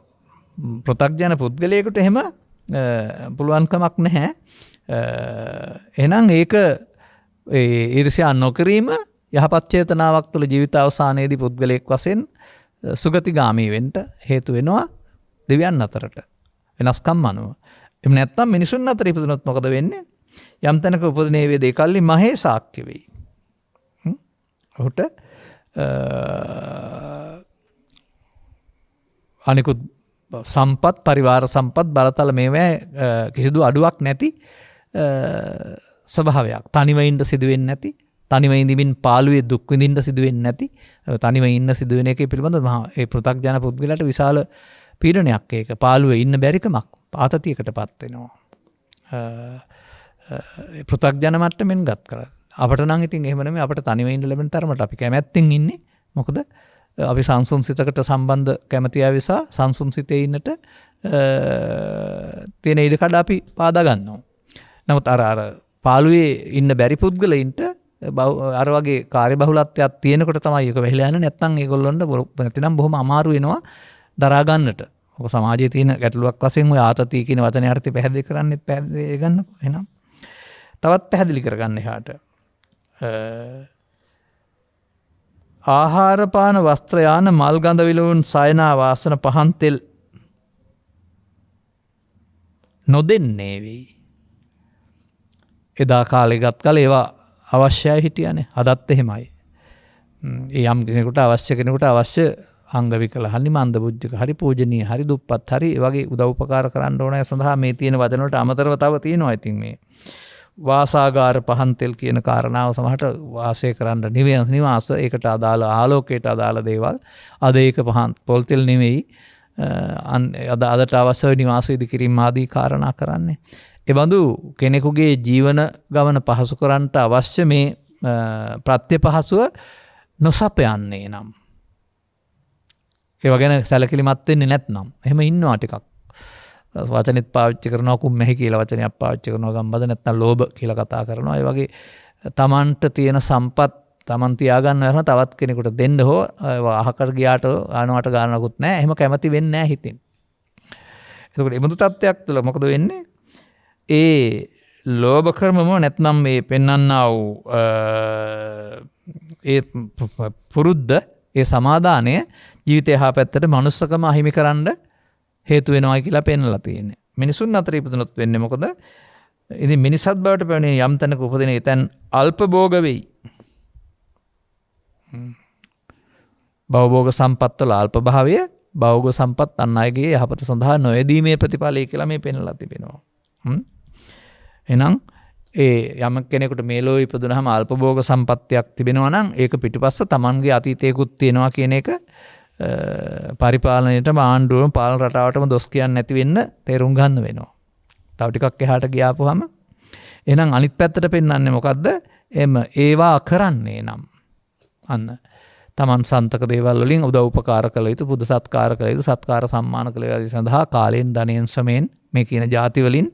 පෘථග්ජන පුද්ගලයෙකුට එහෙම පුළුවන්කමක් නැහැ. එහෙනම් ඒක ඊර්ෂ්‍යා නොකිරීම යහපත් චේතනාවක් තුළ ජීවිත අවසානයේදී පුද්ගලයෙක් වශයෙන් සුගතිගාමී වෙන්න හේතු වෙනවා දෙවියන් අතරට. වෙනස්කම් අනුව. එහෙම නැත්නම් මිනිසුන් අතර ඉපදුනොත් මොකද වෙන්නේ? යම් තැනක උපදිනේ වේද ඒකල්ලි මහේ සාක්‍ය වෙයි. ඔහුට අනිකුත් සම්පත් පරිවාර සම්පත් බලතල මේවා කිසිදු අඩුවක් නැති ස්වභාවයක්. තනිව ඉන්න සිදුවෙන්නේ නැති, තනිව ඉඳිමින් පාළුවේ දුක් විඳින්න සිදුවෙන්නේ නැති, තනිව ඉන්න සිදුවෙන එකේ පිළිබඳ ඒ පෘථග්ජන පුද්ගලයාට විශාල පීඩනයක් ඒක. පාළුවේ ඉන්න බැරිකමක් ආතතියකටපත් වෙනවා. පෘථග්ජන මට්ටමින් ගත් කරා. අපට නම් ඉතින් එහෙම නෙමෙයි අපට තනිව ඉන්න ලැබෙන තරමට අපි කැමැත්තෙන් ඉන්නේ. මොකද අපි සංසුන් සිතකට සම්බන්ධ කැමති අය නිසා සංසුන් සිතේ ඉන්නට තියෙන ඉඩකඩ අපි පාදා ගන්නවා. නමුත් අර පාළුවේ ඉන්න බැරි පුද්ගලයින්ට අර වගේ කාර්යබහුලත්වයක් තියෙනකොට තමයි ඒක වෙහිලා යන්නේ. නැත්නම් ඒගොල්ලොන්ට නැතිනම් බොහොම අමාරු වෙනවා දරා ගන්නට. ඔක සමාජයේ තියෙන ගැටලුවක් වශයෙන් ඔය ආතතිය කියන වචනේ අර්ථය පැහැදිලි කරන්නෙත් පැහැදිලි ගන්නකො. එහෙනම් තවත් පැහැදිලි කරගන්න එහාට ආහාර පාන වස්ත්‍ර යාන මල් ගඳ විලවුන් සයනා වාසන පහන් තෙල් නොදෙන්නේ වෙයි. එදා කාලේ ගත් කල ඒවා අවශ්‍යයි හිටියනේ. අදත් එහෙමයි. යම් කෙනෙකුට අවශ්‍ය කෙනෙකුට අවශ්‍ය අංග විකල හරි මන්ද බුද්ධික හරි පූජනීය හරි දුප්පත් හරි ඒ වගේ උදව් උපකාර කරන්න ඕන සඳහා මේ තියෙන වචන වලට අමතරව තව තියෙනවා. ඉතින් මේ වාසාගාර පහන් තෙල් කියන කාරණාව සමහරට වාසය කරන්න නිවාස ඒකට අදාළ ආලෝකයට අදාළ දේවල් අද ඒක පහන් පොල් තෙල් නෙමෙයි අදට අවශ්‍ය නිවාස ඉදිකිරීම ආදී කාරණා කරන්නේ. ඒ බඳු කෙනෙකුගේ ජීවන ගමන පහසු කරන්නට අවශ්‍ය මේ ප්‍රත්‍ය පහසුව නොසපයන්නේ නම් ඒව ගැන සැලකිලිමත් වෙන්නේ නැත්නම් එහෙම ඉන්නවා ටිකක්. වචනෙත් පාවිච්චි කරනවා කුම්මැහි කියලා වචනයක් පාවිච්චි කරනවා ගම්බද නැත්නම් ලෝභ කියලා කතා කරනවා. ඒ වගේ තමන්ට තියෙන සම්පත් තමන් තියාගන්න වෙන තවත් කෙනෙකුට දෙන්න හෝ අහකට ගියාට ආනවට ගන්නකුත් නැහැ. එහෙම කැමති වෙන්නේ නැහැ හිතින්. එතකොට මේ බඳු තත්ත්වයක් තුළ මොකද වෙන්නේ? ඒ ලෝභ කර්මම නැත්නම් මේ පෙන්වන්නා වූ ඒ පුරුද්ද ඒ සමාදානය ජීවිතය හා පැත්තට මනුස්සකම අහිමි කරන්න හේතු වෙනවා කියලා පෙන්වලා තියෙන්නේ. මිනිසුන් අතර ඉපදුනොත් වෙන්නේ මොකද? ඉතින් මිනිසත් බවට පැමිණෙන යම් තැනක උපදින එතෙන් අල්ප භෝග වෙයි. භවභෝග සම්පත් වල අල්ප භාවය භවෝග සම්පත් අන් අයගේ යහපත සඳහා නොයදීමේ ප්‍රතිඵලය කියලා මේ පෙන්වලා තිබෙනවා. එහෙනම් ඒ යම් කෙනෙකුට මේ ලෝකෙ ඉපදුනහම අල්ප භෝග සම්පත්තියක් තිබෙනවා නම් ඒක පිටුපස්ස Tamanගේ අතීතයකුත් තියෙනවා කියන එක පරිපාලනයේටම ආණ්ඩුවම පාලන රටාවටම දොස් කියන්නේ නැති වෙන්න තේරුම් ගන්න වෙනවා. තව ටිකක් එහාට ගියාපුවම එහෙනම් අනිත් පැත්තට පෙන්වන්නේ මොකද්ද? ඒවා කරන්නේ නම් අන්න තමන් සන්තක දේවල් වලින් උදව් උපකාර කළ යුතු බුදු සත්කාර කළ යුතු සත්කාර සම්මාන කළ යුතු සඳහා කාලයෙන් ධනයෙන් සමයෙන් මේ කියන ಜಾති වලින්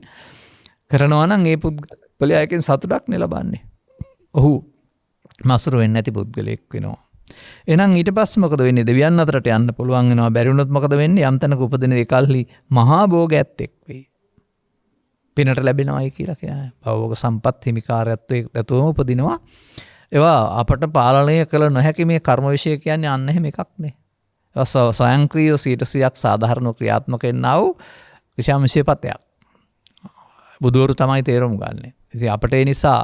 කරනවා නම් ඒ පුද්ගලයා එකෙන් සතුටක් නෙලබන්නේ. ඔහු මසුරු වෙන්නේ නැති පුද්ගලෙක් වෙනවා. එහෙනම් ඊට පස්සේ මොකද වෙන්නේ? දෙවියන් අතරට යන්න පුළුවන් වෙනවා. බැරි වුණොත් මොකද වෙන්නේ? යම් තැනක උපදින එකල්හි මහා භෝග ඇත්තෙක් වෙයි. පිනට ලැබෙනවායි කියලා කියන්නේ. භවෝග සම්පත් හිමිකාරයත්වයේ ඇතුවම උපදිනවා. ඒවා අපට පාලනය කළ නොහැකි මේ කර්ම විශය කියන්නේ අන්න එහෙම එකක් නේ. ඒවා ස්වයංක්‍රීය 100%ක් සාධාරණ ක්‍රියාත්මක වෙන්නා වූ කිසියම් විශේෂපතයක්. බුදුවරු තමයි තේරුම් ගන්නෙ. ඉතින් අපට ඒ නිසා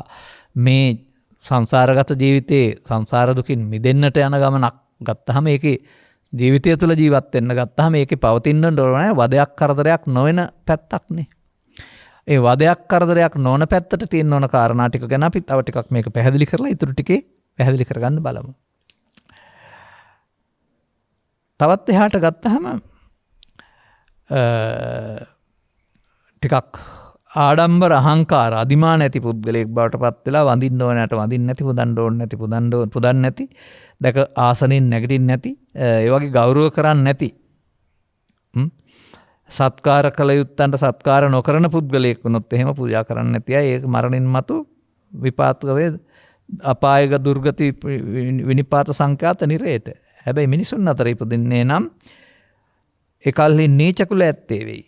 මේ සංසාරගත ජීවිතයේ සංසාර දුකින් මිදෙන්නට යන ගමනක් ගත්තාම ඒකේ ජීවිතය තුළ ජීවත් වෙන්න ගත්තාම ඒකේ පවතින්න ඕනේ වදයක් කරදරයක් නොවන පැත්තක් නේ. ඒ වදයක් කරදරයක් නොවන පැත්තට තියෙන ඕන කාරණා ටික ගැන අපි තව ටිකක් මේක පැහැදිලි කරලා ඊටු ටිකේ පැහැදිලි කරගන්න බලමු. තවත් එහාට ගත්තාම ටිකක් ආඩම්බර අහංකාර අදිමාන ඇති පුද්ගලයෙක් බවට පත් වෙලා වඳින්න ඕනට වඳින්න නැති පුදන්න ඕන නැති පුදන්න නැති දැක ආසනෙන් නැගිටින්න නැති ඒ වගේ ගෞරව කරන්නේ නැති සත්කාර කළ යුත්තන්ට සත්කාර නොකරන පුද්ගලයෙක් වුණොත් එහෙම පූජා කරන්නේ නැති අය ඒක මරණින් මතු විපාකයේ අපායක දුර්ගති විනිපාත සංඛ්‍යාත නිරේට. හැබැයි මිනිසුන් අතර ඉපදින්නේ නම් එකල්හි නීච කුල ඇත්තේ වෙයි.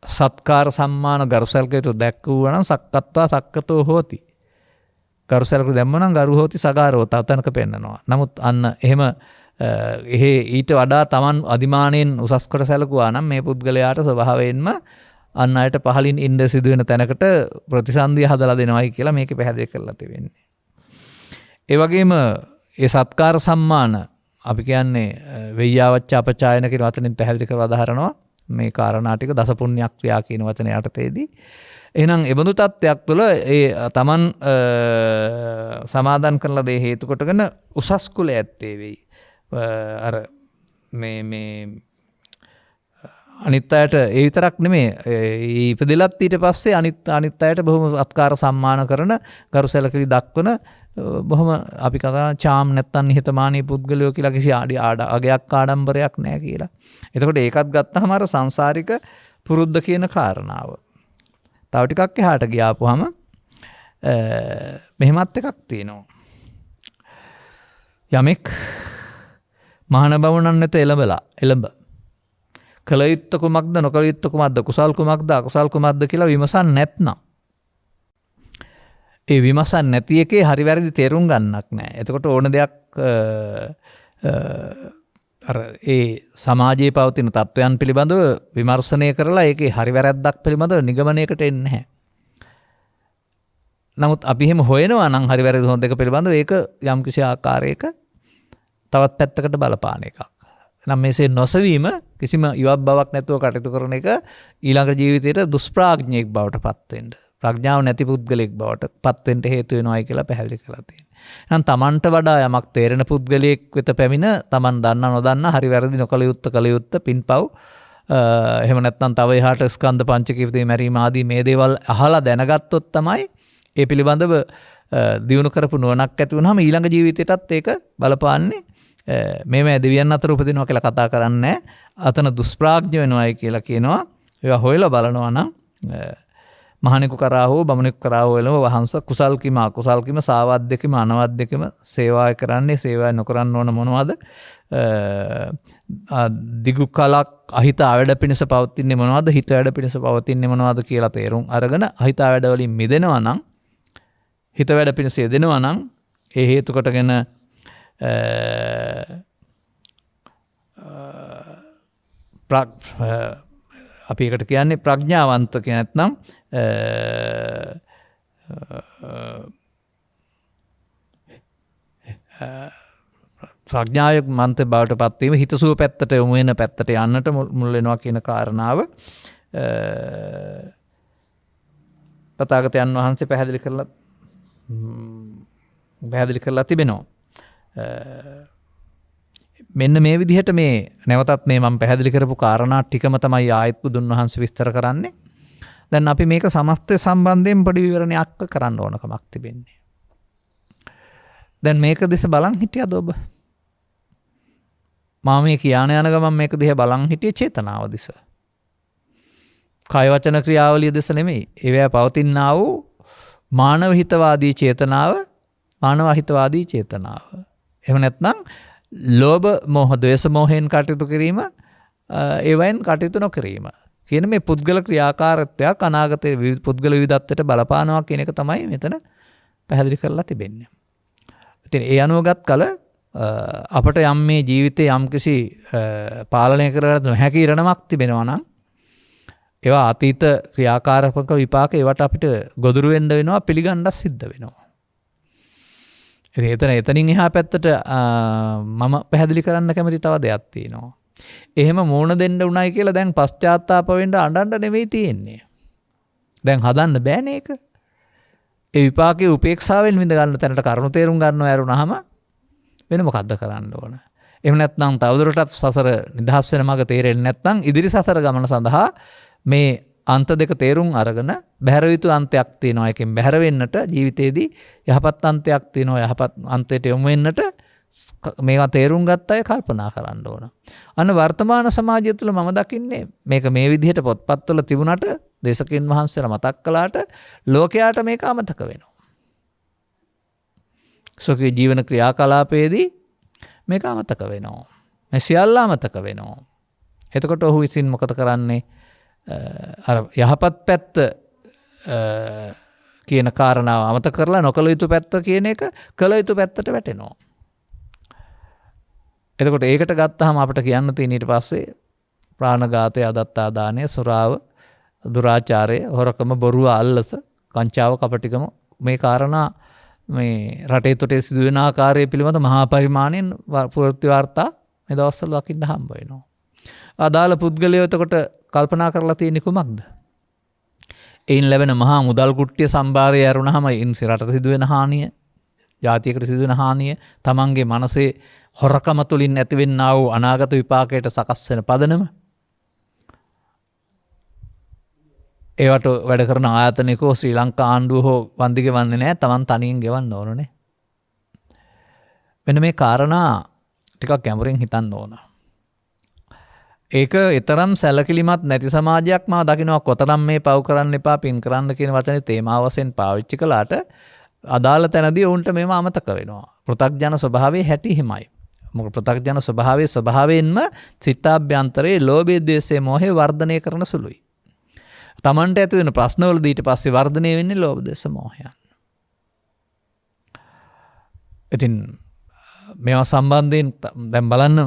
සත්කාර සම්මාන ගරුසල්කේතු දැක්වුවා නම් සක්කත්වා සක්කතෝ හෝති. ගරුසල්කු දැම්ම නම් ගරු හෝති සගාරෝ තතනක පෙන්නනවා. නමුත් අන්න එහෙම ඊට වඩා Taman අදිමාණයෙන් උසස් කොට සැලකුවා නම් මේ පුද්ගලයාට ස්වභාවයෙන්ම අන් අයට පහලින් ඉන්න සිදුවෙන තැනකට ප්‍රතිසන්දිය හදලා දෙනවායි කියලා මේකේ පැහැදිලි කරලා තිබෙන්නේ. ඒ වගේම ඒ සත්කාර සම්මාන අපි කියන්නේ වෙయ్యවච්ච අපචායන කියන වචනෙන් පැහැදිලි කරලා අදහරනවා. මේ කාරණා ටික දස පුණ්‍යක් ක්‍රියා කියන වචනය යටතේදී එහෙනම් ඒ බඳු තත්ත්වයක් තුළ ඒ Taman සමාදන් කරලා දේ හේතු කොටගෙන උසස් කුල ඇත්තේ වෙයි. අර මේ අනිත් අයට ඒ විතරක් නෙමෙයි ඉපදෙලත් ඊට පස්සේ අනිත් අයට බොහොම සත්කාර සම්මාන කරන ගරු සැලකිලි දක්වන බොහොම අපි කතා චාම් නැත්තම් නිහතමානී පුද්ගලයෝ කියලා කිසි අගයක් ආඩම්බරයක් නැහැ කියලා. එතකොට ඒකත් ගත්තාම අර සංසාරික පුරුද්ද කියන කාරණාව. තව ටිකක් එහාට ගියාපුවාම මෙහෙමත් එකක් තියෙනවා. යමෙක් මහාන බවුණන් නැත එළඹ කළ යුත්තේ කුමක්ද නොකළ යුත්තේ කුමක්ද කුසල් කුමක්ද අකුසල් කුමක්ද කියලා විමසන් නැත්නම් ඒ විමසන් නැති එකේ හරි වැරදි තේරුම් ගන්නක් නැහැ. එතකොට ඕන දෙයක් අර ඒ සමාජයේ පවතින තත්වයන් පිළිබඳව විමර්ශනය කරලා ඒකේ හරි වැරද්දක් පිළිබඳව නිගමනයකට එන්නේ නැහැ. නමුත් අපි එහෙම හොයනවා නම් හරි වැරදි හොඳ එක පිළිබඳව ඒක යම්කිසි ආකාරයක තවත් පැත්තකට බලපාන එකක්. නම් මේසේ නොසවීම කිසිම ඉවත් බවක් නැතුව කටයුතු කරන එක ඊළඟ ජීවිතයට දුෂ්ප්‍රඥයෙක් බවට පත් වෙන්න. ප්‍රඥාව නැති පුද්ගලෙක් බවට පත් වෙන්න හේතු වෙනවායි කියලා පැහැදිලි කරලා තියෙනවා. එහෙනම් Tamanට වඩා යමක් තේරෙන පුද්ගලයෙක් වෙත පැමිණ Taman දන්නා නොදන්නා හරි වැරදි නොකළ යුත්තේ කළ යුත්තේ පින්පව් එහෙම නැත්නම් තව එහාට ස්කන්ධ පංචකීර්තිය මැරීම ආදී මේ දේවල් අහලා දැනගත්තොත් තමයි ඒ පිළිබඳව දියුණු කරපු නුවණක් ඇති වුනහම ඊළඟ ජීවිතයටත් ඒක බලපාන්නේ මේ දෙවියන් අතර උපදිනවා කියලා කතා කරන්නේ අතන දුෂ්ප්‍රඥ වෙනවායි කියලා කියනවා. ඒවා හොයලා බලනවා නම් මහණෙකු කරා හෝ බමුණෙකු කරා හෝ එළම වහන්ස කුසල් කිම අකුසල් කිම සාවද්දකම අනවද්දකම සේවාය කරන්නේ සේවාය නොකරන්න ඕන මොනවද දිගු කලක් අහිත වැඩ පිණිස පවතින්නේ මොනවද හිත වැඩ පිණිස පවතින්නේ මොනවද කියලා තේරුම් අරගෙන අහිත වැඩ වලින් මිදෙනවා නම් හිත වැඩ පිණිස යෙදෙනවා නම් ඒ හේතු කොටගෙන අපි එකට කියන්නේ ප්‍රඥාවන්ත කියන නැත්නම් ප්‍රඥාවන්ත බවට පත් වීම හිතසුව පැත්තට යොමු වෙන පැත්තට යන්නට මුල් වෙනවා කියන කාරණාව තථාගතයන් වහන්සේ පැහැදිලි කරලා තිබෙනවා. මෙන්න මේ විදිහට මේ නැවතත් මේ මම පැහැදිලි කරපු කාරණා ටිකම තමයි ආයත් බුදුන් වහන්සේ විස්තර කරන්නේ. දැන් අපි මේක සමස්තය සම්බන්ධයෙන් පොඩි විවරණයක් කරන්න ඕනකමක් තිබෙන්නේ. දැන් මේක දිහා බලන් හිටියද ඔබ? මම මේ කියන යන ගමන් මේක දිහා බලන් හිටියේ චේතනාව දිහා. කාය වචන ක්‍රියාවලිය දිහා නෙමෙයි. ඒවැය පවතිනා වූ මානව හිතවාදී චේතනාව, මානව හිතවාදී චේතනාව. එහෙම නැත්නම් ලෝභ මෝහ ද්වේෂ මෝහයෙන් කටයුතු කිරීම ඒවෙන් කටයුතු නොකිරීම කියන මේ පුද්ගල ක්‍රියාකාරීත්වයක් අනාගතයේ පුද්ගල විවිධත්වයට බලපානවා කියන එක තමයි මෙතන පැහැදිලි කරලා තිබෙන්නේ. ඉතින් ඒ අනුවගත් කල අපට යම් මේ ජීවිතේ යම්කිසි පාලනය කරගන්න නොහැකි ඉරණමක් තිබෙනවා නම් ඒවා අතීත ක්‍රියාකාරක විපාක ඒවට අපිට ගොදුරු වෙන්න වෙනවා පිළිගන්නත් සිද්ධ වෙනවා. එතනින් එහා පැත්තට මම පැහැදිලි කරන්න කැමති තව දෙයක් තියෙනවා. එහෙම මෝන දෙන්න උනායි කියලා දැන් පශ්චාත්තාප වෙන්න අඬන්න නෙමෙයි තියෙන්නේ. දැන් හදන්න බෑනේ ඒක. ඒ විපාකයේ උපේක්ෂාවෙන් විඳ ගන්න තැනට කරුණු තේරුම් ගන්නව ඇරුණාම වෙන මොකද්ද කරන්න ඕන? එහෙම නැත්නම් තවදුරටත් සසර නිදහස් වෙන මඟ තේරෙන්නේ නැත්නම් ඉදිරි සසර ගමන සඳහා මේ අන්ත දෙක තේරුම් අරගෙන බැහැර යුතු අන්තයක් තියෙනවා. එකෙන් බැහැර වෙන්නට ජීවිතේදී යහපත් අන්තයක් තියෙනවා. යහපත් අන්තයට යොමු වෙන්නට මේවා තේරුම් ගත්ත අය කල්පනා කරන්න ඕන. අන්න වර්තමාන සමාජය තුළ මම දකින්නේ මේක මේ විදිහට පොත්පත්වල තිබුණට දේශකයන් වහන්සේලා මතක් කළාට ලෝකයාට මේක අමතක වෙනවා. සෝකී ජීවන ක්‍රියාකලාපයේදී මේක අමතක වෙනවා. මේ සියල්ල අමතක වෙනවා. එතකොට ඔහු විසින් මොකද කරන්නේ? අර යහපත් පැත්ත කියන කාරණාව අමතක කරලා නොකළ යුතු පැත්ත කියන එක කළ යුතු පැත්තට වැටෙනවා. එතකොට ඒකට ගත්තාම අපිට කියන්න තියෙන ඊට පස්සේ ප්‍රාණඝාතය, අදත්තා දානය, සොරාව, දුරාචාරය, හොරකම, බොරුව, අල්ලස, කංචාව, කපටිකම මේ කාරණා මේ රටේ තොටේ සිදුවෙන ආකාරය පිළිබඳ මහා පරිමාණයෙන් ප්‍රවෘත්ති වාර්තා මේ දවස්වල දකින්න හම්බ වෙනවා. අදාළ පුද්ගලයෝ එතකොට කල්පනා කරලා තියෙන්නේ කුමක්ද? එයින් ලැබෙන මහා මුදල් කුට්ටිය සම්භාරය ඇරුණාම ඉන් රටට සිදුවෙන හානිය, ජාතියකට සිදුවෙන හානිය, තමන්ගේ මනසේ හොරකම තුලින් ඇතිවෙනා වූ අනාගත විපාකයට සකස් වෙන පදනම, ඒවට වැඩ කරන ආයතනිකෝ ශ්‍රී ලංකා ආණ්ඩුව හෝ වන්දි ගෙවන්නේ නැහැ. තමන් තනියෙන් ගෙවන්න ඕනනේ. මෙන්න මේ කාරණා ටිකක් ගැඹුරින් හිතන්න ඕන. ඒක ඊතරම් සැලකිලිමත් නැති සමාජයක් මා දකිනවා. කොතරම් මේ පව් කරන්න එපා පින් කරන්න කියන වචනේ තේමාව වශයෙන් පාවිච්චි කළාට අදාළ තැනදී උන්ට මේව අමතක වෙනවා. පෘථග්ජන ස්වභාවයේ හැටි හිමයි. මොකද පෘථග්ජන ස්වභාවයෙන්ම චිත්තාභ්‍යන්තරයේ ලෝභය, ද්වේෂය, මෝහය වර්ධනය කරන සුළුයි. තමන්ට ඇති වෙන ප්‍රශ්නවලදී ඊට පස්සේ වර්ධනය වෙන්නේ ලෝභ, ද්වේෂ, මෝහයන්. ඉතින් මේවා සම්බන්ධයෙන් දැන් බලන්න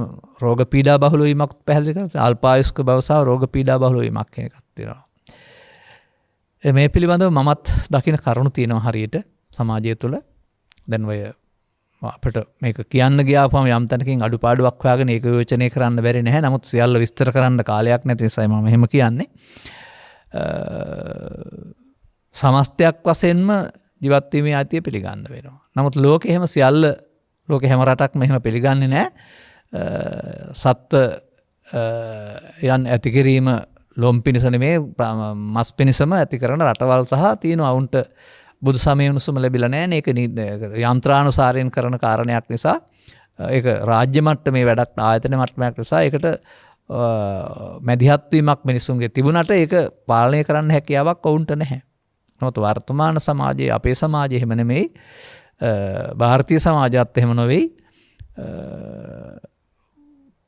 රෝග පීඩා බහුල වීමක් පැහැදිලි කරලා අල්පායුෂ්ක බව සහ රෝග පීඩා බහුල වීමක් කියන එකක් තියෙනවා. මේ පිළිබඳව මමත් දකින කරුණු තියෙනවා හරියට සමාජය තුළ. දැන් ඔය අපිට මේක කියන්න ගියාපම යම් තැනකින් අඩුපාඩුවක් හොයාගෙන ඒක විවේචනය කරන්න බැරි නැහැ. නමුත් සියල්ල විස්තර කරන්න කාලයක් නැති නිසා මම එහෙම කියන්නේ. සමස්තයක් වශයෙන්ම ජීවත් වීමේ අයිතිය පිළිගන්න වෙනවා. නමුත් ලෝකෙ එහෙම සියල්ල ලෝකෙ හැම රටක්ම එහෙම පිළිගන්නේ නැහැ. යන් ඇති කිරීම ලොම් පිණිස නෙමේ මස් පිණිසම ඇති කරන රටවල් සහ තියෙන අවුන්ට බුදු සමය උණුසුම ලැබිලා නැහැ. ඒක යන්ත්‍රානුසාරයෙන් කරන කාරණයක් නිසා ඒක රාජ්‍ය මට්ටමේ වැඩක් ආයතන මට්ටමක් නිසා ඒකට මැදිහත් වීමක් මිනිසුන්ගේ තිබුණට ඒක පාලනය කරන්න හැකියාවක් ඔවුන්ට නැහැ. නමුත් වර්තමාන සමාජයේ අපේ සමාජයේ එහෙම නෙමෙයි. ಭಾರತೀಯ සමාජයත් එහෙම නොවේ.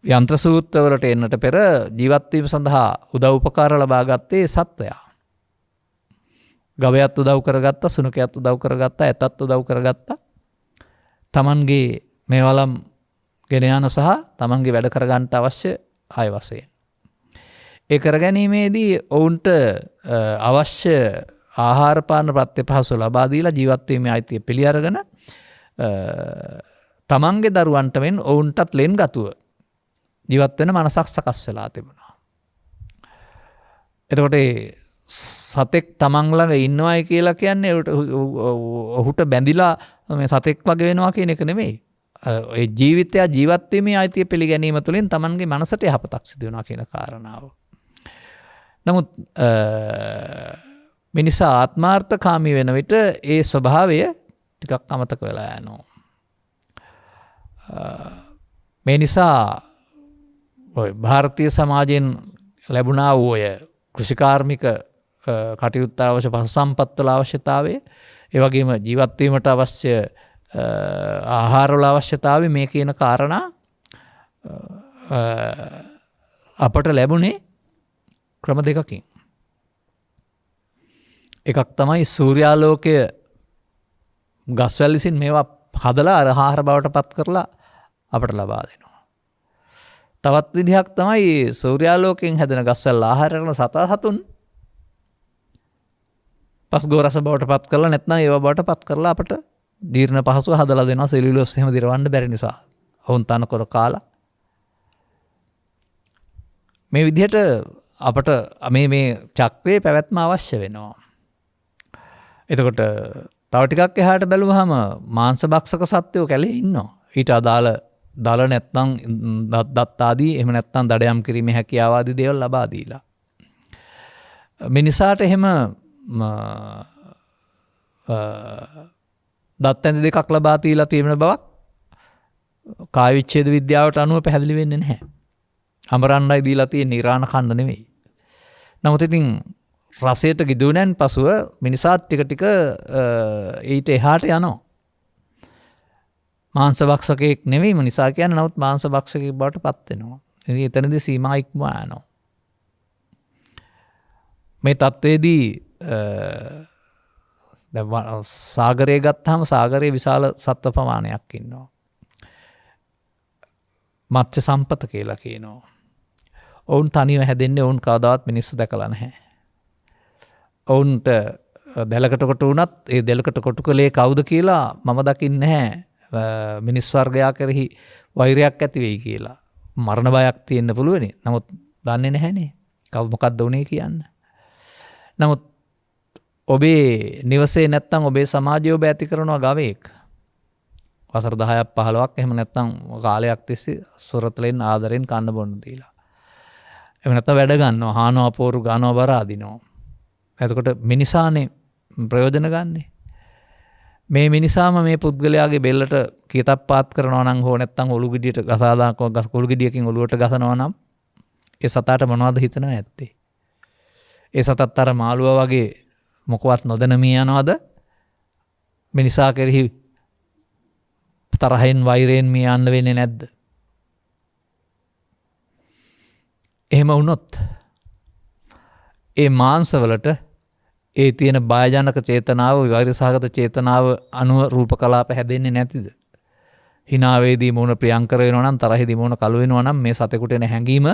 යන්ත්‍ර සූත්‍රවලට එන්නට පෙර ජීවත් වීම සඳහා උදව් උපකාර ලබා ගත්තේ සත්වයා. ගවයාත් උදව් කරගත්තා, සුනකයාත් උදව් කරගත්තා, ඇතත් උදව් කරගත්තා. තමන්ගේ මේවලම් ගෙන යන සහ තමන්ගේ වැඩ කරගන්න අවශ්‍ය ආය වශයෙන්. ඒ කරගැනීමේදී ඔවුන්ට අවශ්‍ය ආහාර පාන ප්‍රත්‍යපහසු ලබා දීලා ජීවත් වීමේ අයිතිය පිළි අරගෙන තමන්ගේ දරුවන්ට මෙන් ඔවුන්ටත් ලෙන්ගතුව ජීවත් වෙන මනසක් සකස් වෙලා තිබුණා. එතකොට සතෙක් තමන් ළඟ ඉන්නවයි කියලා කියන්නේ ඔහුට බැඳිලා මේ සතෙක් වගේ වෙනවා කියන එක නෙමෙයි. ඒ ජීවිතය ජීවත් වීමේ අයිතිය පිළිගැනීම තුළින් තමන්ගේ මනසට යහපතක් සිදු වෙනවා කියන කාරණාව. නමුත් මිනිසා ආත්මාර්ථකාමී වෙන විට ඒ ස්වභාවය ටිකක් අමතක වෙලා යනවා. මේ නිසා ඔය ಭಾರತೀಯ සමාජයෙන් ලැබුණා වූ ඔය කෘෂිකාර්මික කටයුත්ත අවශ්‍ය පසු සම්පත් වල අවශ්‍යතාවය, ඒ වගේම ජීවත් වීමට අවශ්‍ය ආහාර වල අවශ්‍යතාවය, මේ කියන කාරණා අපට ලැබුණේ ක්‍රම දෙකකින්. එකක් තමයි සූර්යාලෝකය ගස්වැල් විසින් මේවා හදලා ආහාර බවට පත් කරලා අපට ලබා දෙනවා. තවත් විදිහක් තමයි සූර්යාලෝකයෙන් හැදෙන ගස්වැල් ආහාර කරන සතුන් පස්ගෝ රස බවට පත් කරලා නැත්නම් ඒවා බවට පත් කරලා අපට දීර්ණ පහසුව හදලා දෙනවා. සෙලියුලෝස් එහෙම දිරවන්න බැරි නිසා වුන් තනකොළ කාලා මේ විදිහට අපට මේ චක්‍රයේ පැවැත්ම අවශ්‍ය වෙනවා. එතකොට තව ටිකක් එහාට බැලුවහම මාංශ භක්ෂක සත්වෝ කැලේ ඉන්නවා. ඊට අදාළ දල නැත්නම් දත් ආදී එහෙම නැත්නම් දඩයම් කිරීමේ හැකියාව ආදී දේවල් ලබා දීලා මිනිසාට එහෙම දත් ඇඳ දෙකක් ලබා දීලා තියෙන බවක් කාය විච්ඡේද විද්‍යාවට අනුව පැහැදිලි වෙන්නේ නැහැ. අමරන්නයි දීලා තියෙන්නේ, ඉරාන කන්න නෙමෙයි. නමුත් ඉතින් රසයට ගිදුණෙන් පසුව මිනිසාත් ටික ටික ඊට එහාට යනවා. මාංශ භක්ෂකයෙක් නෙවෙයි මිනිසා කියන්නේ, නමුත් මාංශ භක්ෂකයෙක් බවට පත් වෙනවා. ඉතින් එතනදී සීමා ඉක්මවා යනවා. මේ තත්ත්වයේදී දැන් සාගරය ගත්තාම සාගරයේ විශාල සත්ව ප්‍රමාණයක් ඉන්නවා. මත්ස්‍ය සම්පත කියලා කියනවා. ඔවුන් තනිව හැදෙන්නේ, ඔවුන් කවදාවත් මිනිස්සු දැකලා නැහැ. ඔවුන්ට දැලකට කොට වුණත් ඒ දැලකට කොටු කළේ කවුද කියලා මම දකින්නේ නැහැ. මිනිස් වර්ගයා කෙරෙහි වෛරයක් ඇති වෙයි කියලා. මරණ බයක් තියෙන්න පුළුවනි. නමුත් දන්නේ නැහැනේ. මොකක්ද උනේ කියන්න. නමුත් ඔබේ නිවසේ නැත්තම් ඔබේ සමාජයේ ඔබ ඇති කරනවා ගවයෙක්. වසර 10ක් 15ක් එහෙම නැත්තම් කාලයක් තිස්සේ සොරතලෙන් ආදරෙන් කන්න බොන්න දීලා. එහෙම නැත්තම් වැඩ ගන්නවා, හානවා, පෝරු ගන්නවා, බර අදිනවා. එතකොට මිනිසානේ ප්‍රයෝජන ගන්නෙ. මේ මිනිසාම මේ පුද්ගලයාගේ බෙල්ලට කීතක් පාත් කරනවා නම් හෝ නැත්නම් ඔලු ගෙඩියට ගසාදාක කොළු ගෙඩියකින් ඔලුවට ගසනවා නම් ඒ සතාට මොනවද හිතනවා ඇත්තේ? ඒ සතත් අර මාළුවා වගේ මොකවත් නොදැන මිය යනවද? මිනිසා කෙරෙහි තරහෙන් වෛරයෙන් මිය යන්න වෙන්නේ නැද්ද? එහෙම වුණොත් ඒ මාංශවලට ඒ තියෙන භයජනක චේතනාව වෛරසහගත චේතනාව අනුව රූප කලාප හැදෙන්නේ නැතිද? හිනාවේදී මූණ ප්‍රියංකර වෙනවා නම් තරහෙදී මූණ කළු වෙනවා නම් මේ සතෙකුට එන හැඟීම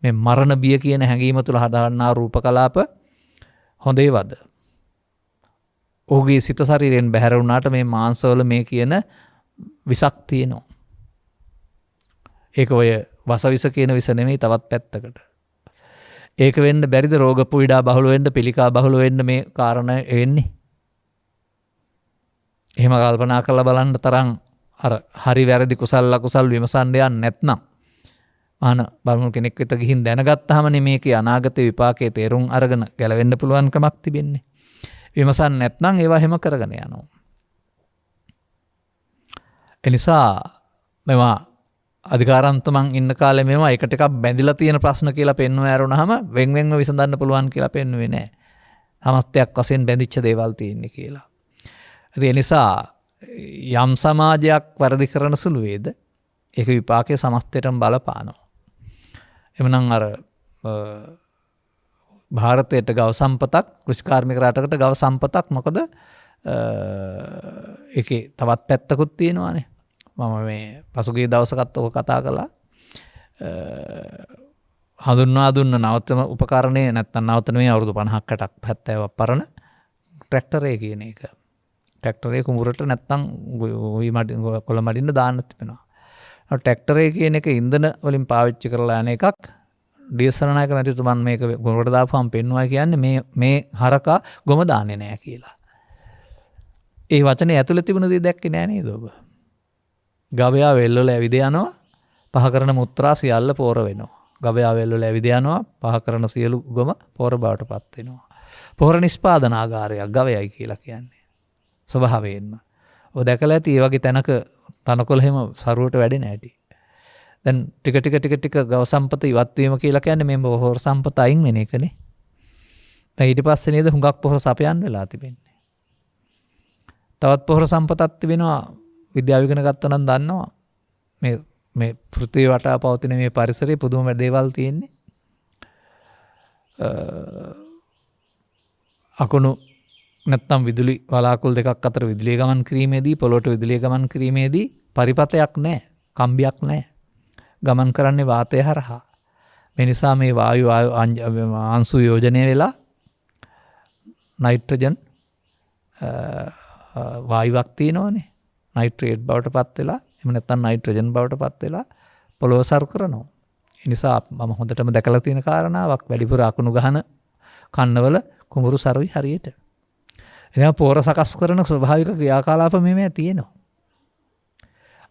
මේ මරණ බිය කියන හැඟීම තුළ හදාගන්නා රූප කලාප හොඳ ඒවාද? ඔහුගේ සිත ශරීරයෙන් බැහැර වුණාට මේ මාංශවල මේ කියන විසක් තියෙනවා. ඒක ඔය වසවිස කියන විස නෙමෙයි තවත් පැත්තකට. ඒක වෙන්න බැරිද රෝග පීඩා බහුල වෙන්න පිළිකා බහුල වෙන්න මේ කාරණා වෙන්නේ? එහෙම කල්පනා කරලා බලන්න තරම් අර හරි වැරදි කුසල අකුසල් විමසන්න යන්නේ නැත්නම් බලමු කෙනෙක් වෙත ගිහින් දැනගත්තාමනේ මේකේ අනාගත විපාකයේ තේරුම් අරගෙන ගැලවෙන්න පුළුවන්කමක් තිබෙන්නේ. විමසන්න නැත්නම් ඒවා හැම කරගෙන යනවා. එනිසා මේවා අධිකාරන්තමන් ඉන්න කාලේ මේවා එකට එකක් බැඳිලා තියෙන ප්‍රශ්න කියලා පෙන්වන්න ඇරුණාම වෙන් වෙන්ව විසඳන්න පුළුවන් කියලා පෙන්වුවේ නැහැ. සමස්තයක් වශයෙන් බැඳිච්ච දේවල් තියෙන්නේ කියලා. ඒ නිසා යම් සමාජයක් වර්ධි කරන සුළු වේද ඒක විපාකයේ සමස්තයටම බලපානවා. එමනම් අර ಭಾರತයට ගව සම්පතක් කෘෂිකාර්මික රටකට ගව සම්පතක් මොකද ඒකේ තවත් පැත්තකුත් තියෙනවානේ. මම මේ පසුගිය දවසකත් ඔක කතා කළා. හඳුන්වා දුන්න නවතම උපකරණය නැත්නම් නවතන මේ අවුරුදු 50ක් 60ක් 70ක් පරණ ට්‍රැක්ටරේ කියන එක. ට්‍රැක්ටරේ කුඹුරට නැත්නම් කොළ මඩින්න දාන්න තිබෙනවා. ට්‍රැක්ටරේ කියන එක ඉන්ධන වලින් පාවිච්චි කරලා යන එකක්. ඩීසරණයක මැතිතුමන් මේක ගොමකට දාපුවම පෙන්වනවා කියන්නේ මේ හරකා ගොම දාන්නේ නැහැ කියලා. ඒ වචනේ ඇතුළේ තිබුණ දේ දැක්කේ නෑ නේද ඔබ? ගවයා වෙල්වල ඇවිද යනවා පහ කරන මුත්‍රා සියල්ල පෝර වෙනවා. ගවයා වෙල්වල ඇවිද යනවා පහ කරන සියලු ගොම පෝර බවට පත් වෙනවා. පෝර නිෂ්පාදනාගාරයක් ගවයයි කියලා කියන්නේ. ස්වභාවයෙන්ම. ඔය දැකලා ඇති මේ වගේ තැනක තනකොළ හැම සරුවට වැඩෙන හැටි. දැන් ටික ගව සම්පත ඉවත් වීම කියලා කියන්නේ මේ පොහොර සම්පත අයින් වෙන එකනේ. දැන් ඊට පස්සේ නේද හුඟක් පොහොර සපයන්න වෙලා තිබෙන්නේ. තවත් පොහොර සම්පතක් තිබෙනවා විද්‍යාව ඉගෙන ගත්තා නම් දන්නවා මේ පෘථිවිය වටා පවතින මේ පරිසරයේ පුදුම දේවල් තියෙන්නේ. අකුණු නැත්නම් විදුලි වලාකුළු දෙකක් අතර විදුලිය ගමන් කිරීමේදී පොළොවට විදුලිය ගමන් කිරීමේදී පරිපතයක් නැහැ, කම්බියක් නැහැ. ගමන් කරන්නේ වාතය හරහා. මේ නිසා මේ වායු අංශු යෝජනය වෙලා නයිට්‍රජන් වායුවක් තියෙනවනේ. නයිට්‍රේට් බවට පත් වෙලා එහෙම නැත්නම් නයිට්‍රජන් බවට පත් වෙලා පොළොව සරු කරනවා. ඒ නිසා මම හොඳටම දැකලා තියෙන කාරණාවක් වැඩිපුර අකුණු ගහන කන්නවල කුඹුරු සරුයි හරියට. එනවා පෝර සකස් කරන ස්වභාවික ක්‍රියාකලාප මේවා තියෙනවා.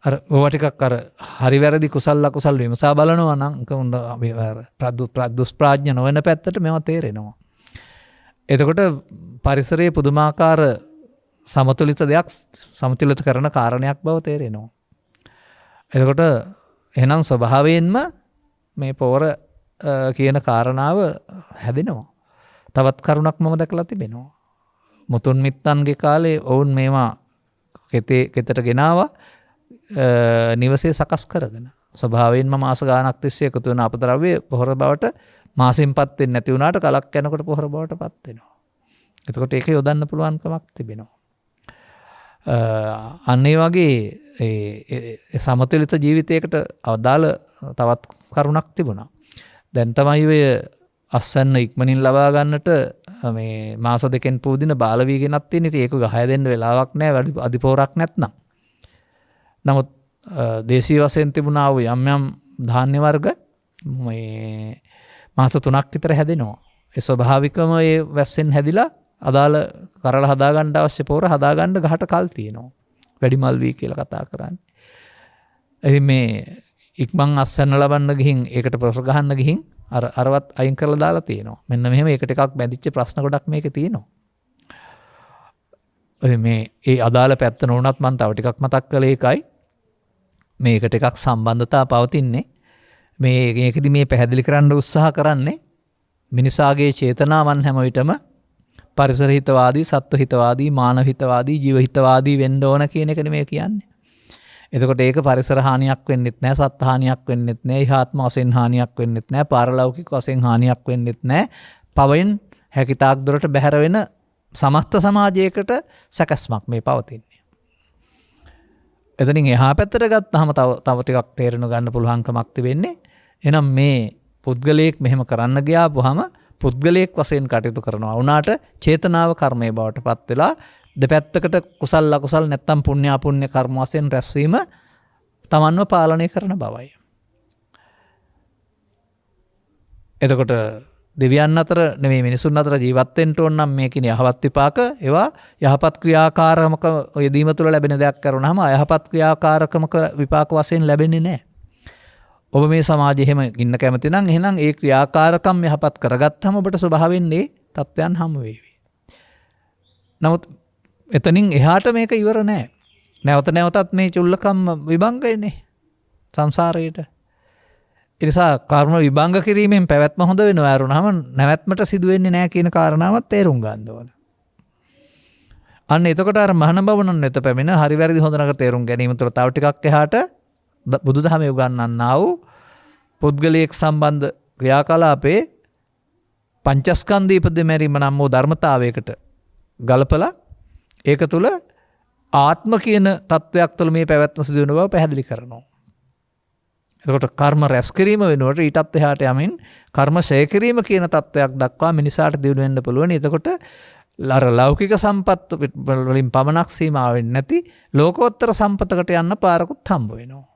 අර ඕවා ටිකක් අර හරි වැරදි කුසල අකුසල විමසා බලනවා නම් දුෂ්ප්‍රඥ නොවන පැත්තට මේවා තේරෙනවා. එතකොට පරිසරයේ පුදුමාකාර සමතුලිත දෙයක් සමතුලිත කරන කාරණයක් බව තේරෙනවා. එතකොට එහෙනම් ස්වභාවයෙන්ම මේ පෝර කියන කාරණාව හැදෙනවා. තවත් කරුණක් මම දැකලා තිබෙනවා. මුතුන් මිත්තන්ගේ කාලේ ඔවුන් මේවා කෙතට ගෙනාවා නිවසේ සකස් කරගෙන. ස්වභාවයෙන්ම මාස ගාණක් තිස්සේ එකතු වෙන අපද්‍රව්‍ය පොහොර බවට මාසෙන් පත් වෙන්නේ නැති වුණාට කලක් යනකොට පොහොර බවට පත් වෙනවා. එතකොට ඒක යොදන්න පුළුවන්කමක් තිබෙනවා. අන්න ඒ වගේ සමතුලිත ජීවිතයකට අදාළ තවත් කරුණක් තිබුණා. දැන් තමයි ඔය අස්වැන්න ඉක්මනින් ලබා ගන්නට මේ මාස දෙකෙන් පූදින බාල වී ගෙනත් තියෙන. ඉතින් ඒක ගහය දෙන්න වෙලාවක් නැහැ අධිපෝරක් නැත්නම්. නමුත් දේශීය වශයෙන් තිබුණා වූ යම් යම් ධාන්‍ය වර්ග මේ මාස 3ක් විතර හැදෙනවා. ඒ ස්වභාවිකම ඒ වැස්සෙන් හැදිලා අදාළ කරලා හදාගන්න අවශ්‍ය පොර හදාගන්න ගහට කල් තියෙනවා. වැඩිමල් වී කියලා කතා කරන්නේ. එහි මේ ඉක්මන් අස්වැන්න ලබන්න ගිහින් ඒකට ප්‍රොෆර් ගහන්න ගිහින් අරවත් අයින් කරලා දාලා තියෙනවා. මෙන්න මෙහෙම ඒකට එකක් බැඳිච්ච ප්‍රශ්න ගොඩක් මේකේ තියෙනවා. මේ ඒ අදාළ පැත්ත නොවුනත් මම තව ටිකක් මතක් කළේ ඒකයි. මේකට එකක් සම්බන්ධතා පවතින්නේ. මේකෙදි මේ පැහැදිලි කරන්න උත්සාහ කරන්නේ මිනිසාගේ චේතනාවන් හැම විටම පරිසර හිතවාදී, සත්ව හිතවාදී, මානව හිතවාදී, ජීව හිතවාදී වෙන්න ඕන කියන එකනේ මේ කියන්නේ. එතකොට ඒක පරිසර හානියක් වෙන්නෙත් නැහැ, සත්ත්ව හානියක් වෙන්නෙත් නැහැ, ඉහාත්ම වශයෙන් හානියක් වෙන්නෙත් නැහැ, පාරලෞකික වශයෙන් හානියක් වෙන්නෙත් නැහැ. පවෙන් හැකිතාක් දුරට බැහැර වෙන සමස්ත සමාජයකට සැකස්මක් මේ පවතින්නේ. එතනින් එහා පැත්තට ගත්තාම තව ටිකක් තේරෙන ගන්න පුළුවන්කමක් තිබෙන්නේ. එහෙනම් මේ පුද්ගලයෙක් මෙහෙම කරන්න ගියාපුවාම පුද්ගලයෙක් වශයෙන් කටයුතු කරනවා වුණාට චේතනාව කර්මයේ බවට පත් වෙලා දෙපැත්තකට කුසල් අකුසල් නැත්තම් පුණ්‍ය අපුණ්‍ය කර්ම වශයෙන් රැස්වීම තමන්ව පාලනය කරන බවයි. එතකොට දෙවියන් අතර නෙමෙයි මිනිසුන් අතර ජීවත් වෙන්න ඕන නම් මේ කියන යහපත් විපාක ඒවා යහපත් ක්‍රියාකාරකමක යෙදීම තුළ ලැබෙන දෙයක් කරුණාම අයහපත් ක්‍රියාකාරකමක විපාක වශයෙන් ලැබෙන්නේ නැහැ. ඔබ මේ සමාජයේ එහෙම ඉන්න කැමති නම් එහෙනම් ඒ ක්‍රියාකාරකම් යහපත් කරගත්තාම ඔබට ස්වභාවයෙන් මේ තත්ත්වයන් හමු වේවි. නමුත් එතනින් එහාට මේක ඉවර නෑ. නැවත නැවතත් මේ චුල්ලකම් විභංගයනේ සංසාරයට. ඒ නිසා කර්ම විභංග කිරීමෙන් පැවැත්ම හොඳ වෙනවා අරුණාම නැවැත්මට සිදු වෙන්නේ නැහැ කියන කාරණාවත් තේරුම් ගන්න ඕන. අන්න එතකොට අර මහාන බවණන් වෙත පැමිණ හරි වැරදි හොඳ නරක තේරුම් ගැනීම තුළ තව ටිකක් එහාට බුදුදහමේ උගන්වන්නා වූ පුද්ගලයෙක් සම්බන්ධ ක්‍රියාකලාපේ පංචස්කන්ධ ඉපදෙමැරීම නම් වූ ධර්මතාවයකට ගලපලා ඒක තුළ ආත්ම කියන තත්වයක් තුළ මේ පැවැත්ම සිදු වෙන බව පැහැදිලි කරනවා. එතකොට කර්ම රැස් කිරීම වෙනුවට ඊටත් එහාට යමින් කර්ම ඡය කිරීම කියන තත්වයක් දක්වා මිනිසාට දියුණු වෙන්න පුළුවන්. එතකොට අර ලෞකික සම්පත් වලින් පමණක් සීමා වෙන්නේ නැති ලෝකෝත්තර සම්පතකට යන්න පාරකුත් හම්බ වෙනවා.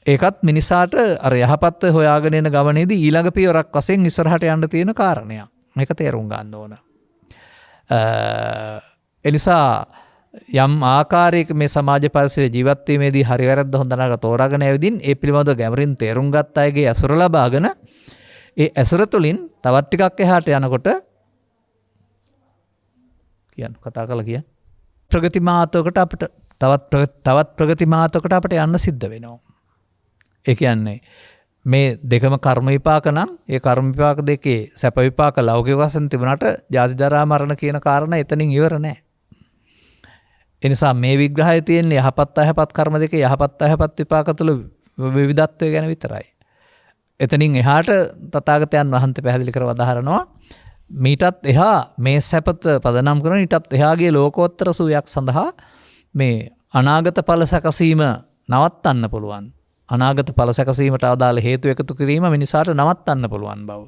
ඒකත් මිනිසාට අර යහපත් හොයාගෙන යන ගමනේදී ඊළඟ පියවරක් වශයෙන් ඉස්සරහට යන්න තියෙන කාරණයක්. මේක තේරුම් ගන්න ඕන. එනිසා යම් ආකාරයක මේ සමාජ පරිසරයේ ජීවත් වීමේදී හරි වැරද්ද හොඳ නරක තෝරාගෙන ඇවිදින් ඒ පිළිබඳව ගැඹුරින් තේරුම් ගත්ත අයගේ ඇසුර ලබාගෙන ඒ ඇසුර තුළින් තවත් ටිකක් එහාට යනකොට කතා කළා කිය ප්‍රගති මාතකකට අපිට තවත් ප්‍රගති මාතකකට අපිට යන්න සිද්ධ වෙනවා. ඒ කියන්නේ මේ දෙකම කර්ම විපාක නම් ඒ කර්ම විපාක දෙකේ සැප විපාක ලෞකික වශයෙන් තිබුණාට ජාති ජරා මරණ කියන කාරණා එතනින් ඉවර නැහැ. ඒ නිසා මේ විග්‍රහය තියෙන්නේ යහපත් අයහපත් කර්ම දෙකේ යහපත් අයහපත් විපාක තුළ විවිධත්වය ගැන විතරයි. එතනින් එහාට තථාගතයන් වහන්සේ පැහැදිලි කරව දහරනවා මීටත් එහා මේ සැපත පදනම් කරන ඊටත් එහාගේ ලෝකෝත්තර සුවයක් සඳහා මේ අනාගත ඵල සැකසීම නවත්තන්න පුළුවන්. අනාගත ඵල සැකසීමට අදාළ හේතු එකතු කිරීම මිනිසාට නවත්තන්න පුළුවන් බව.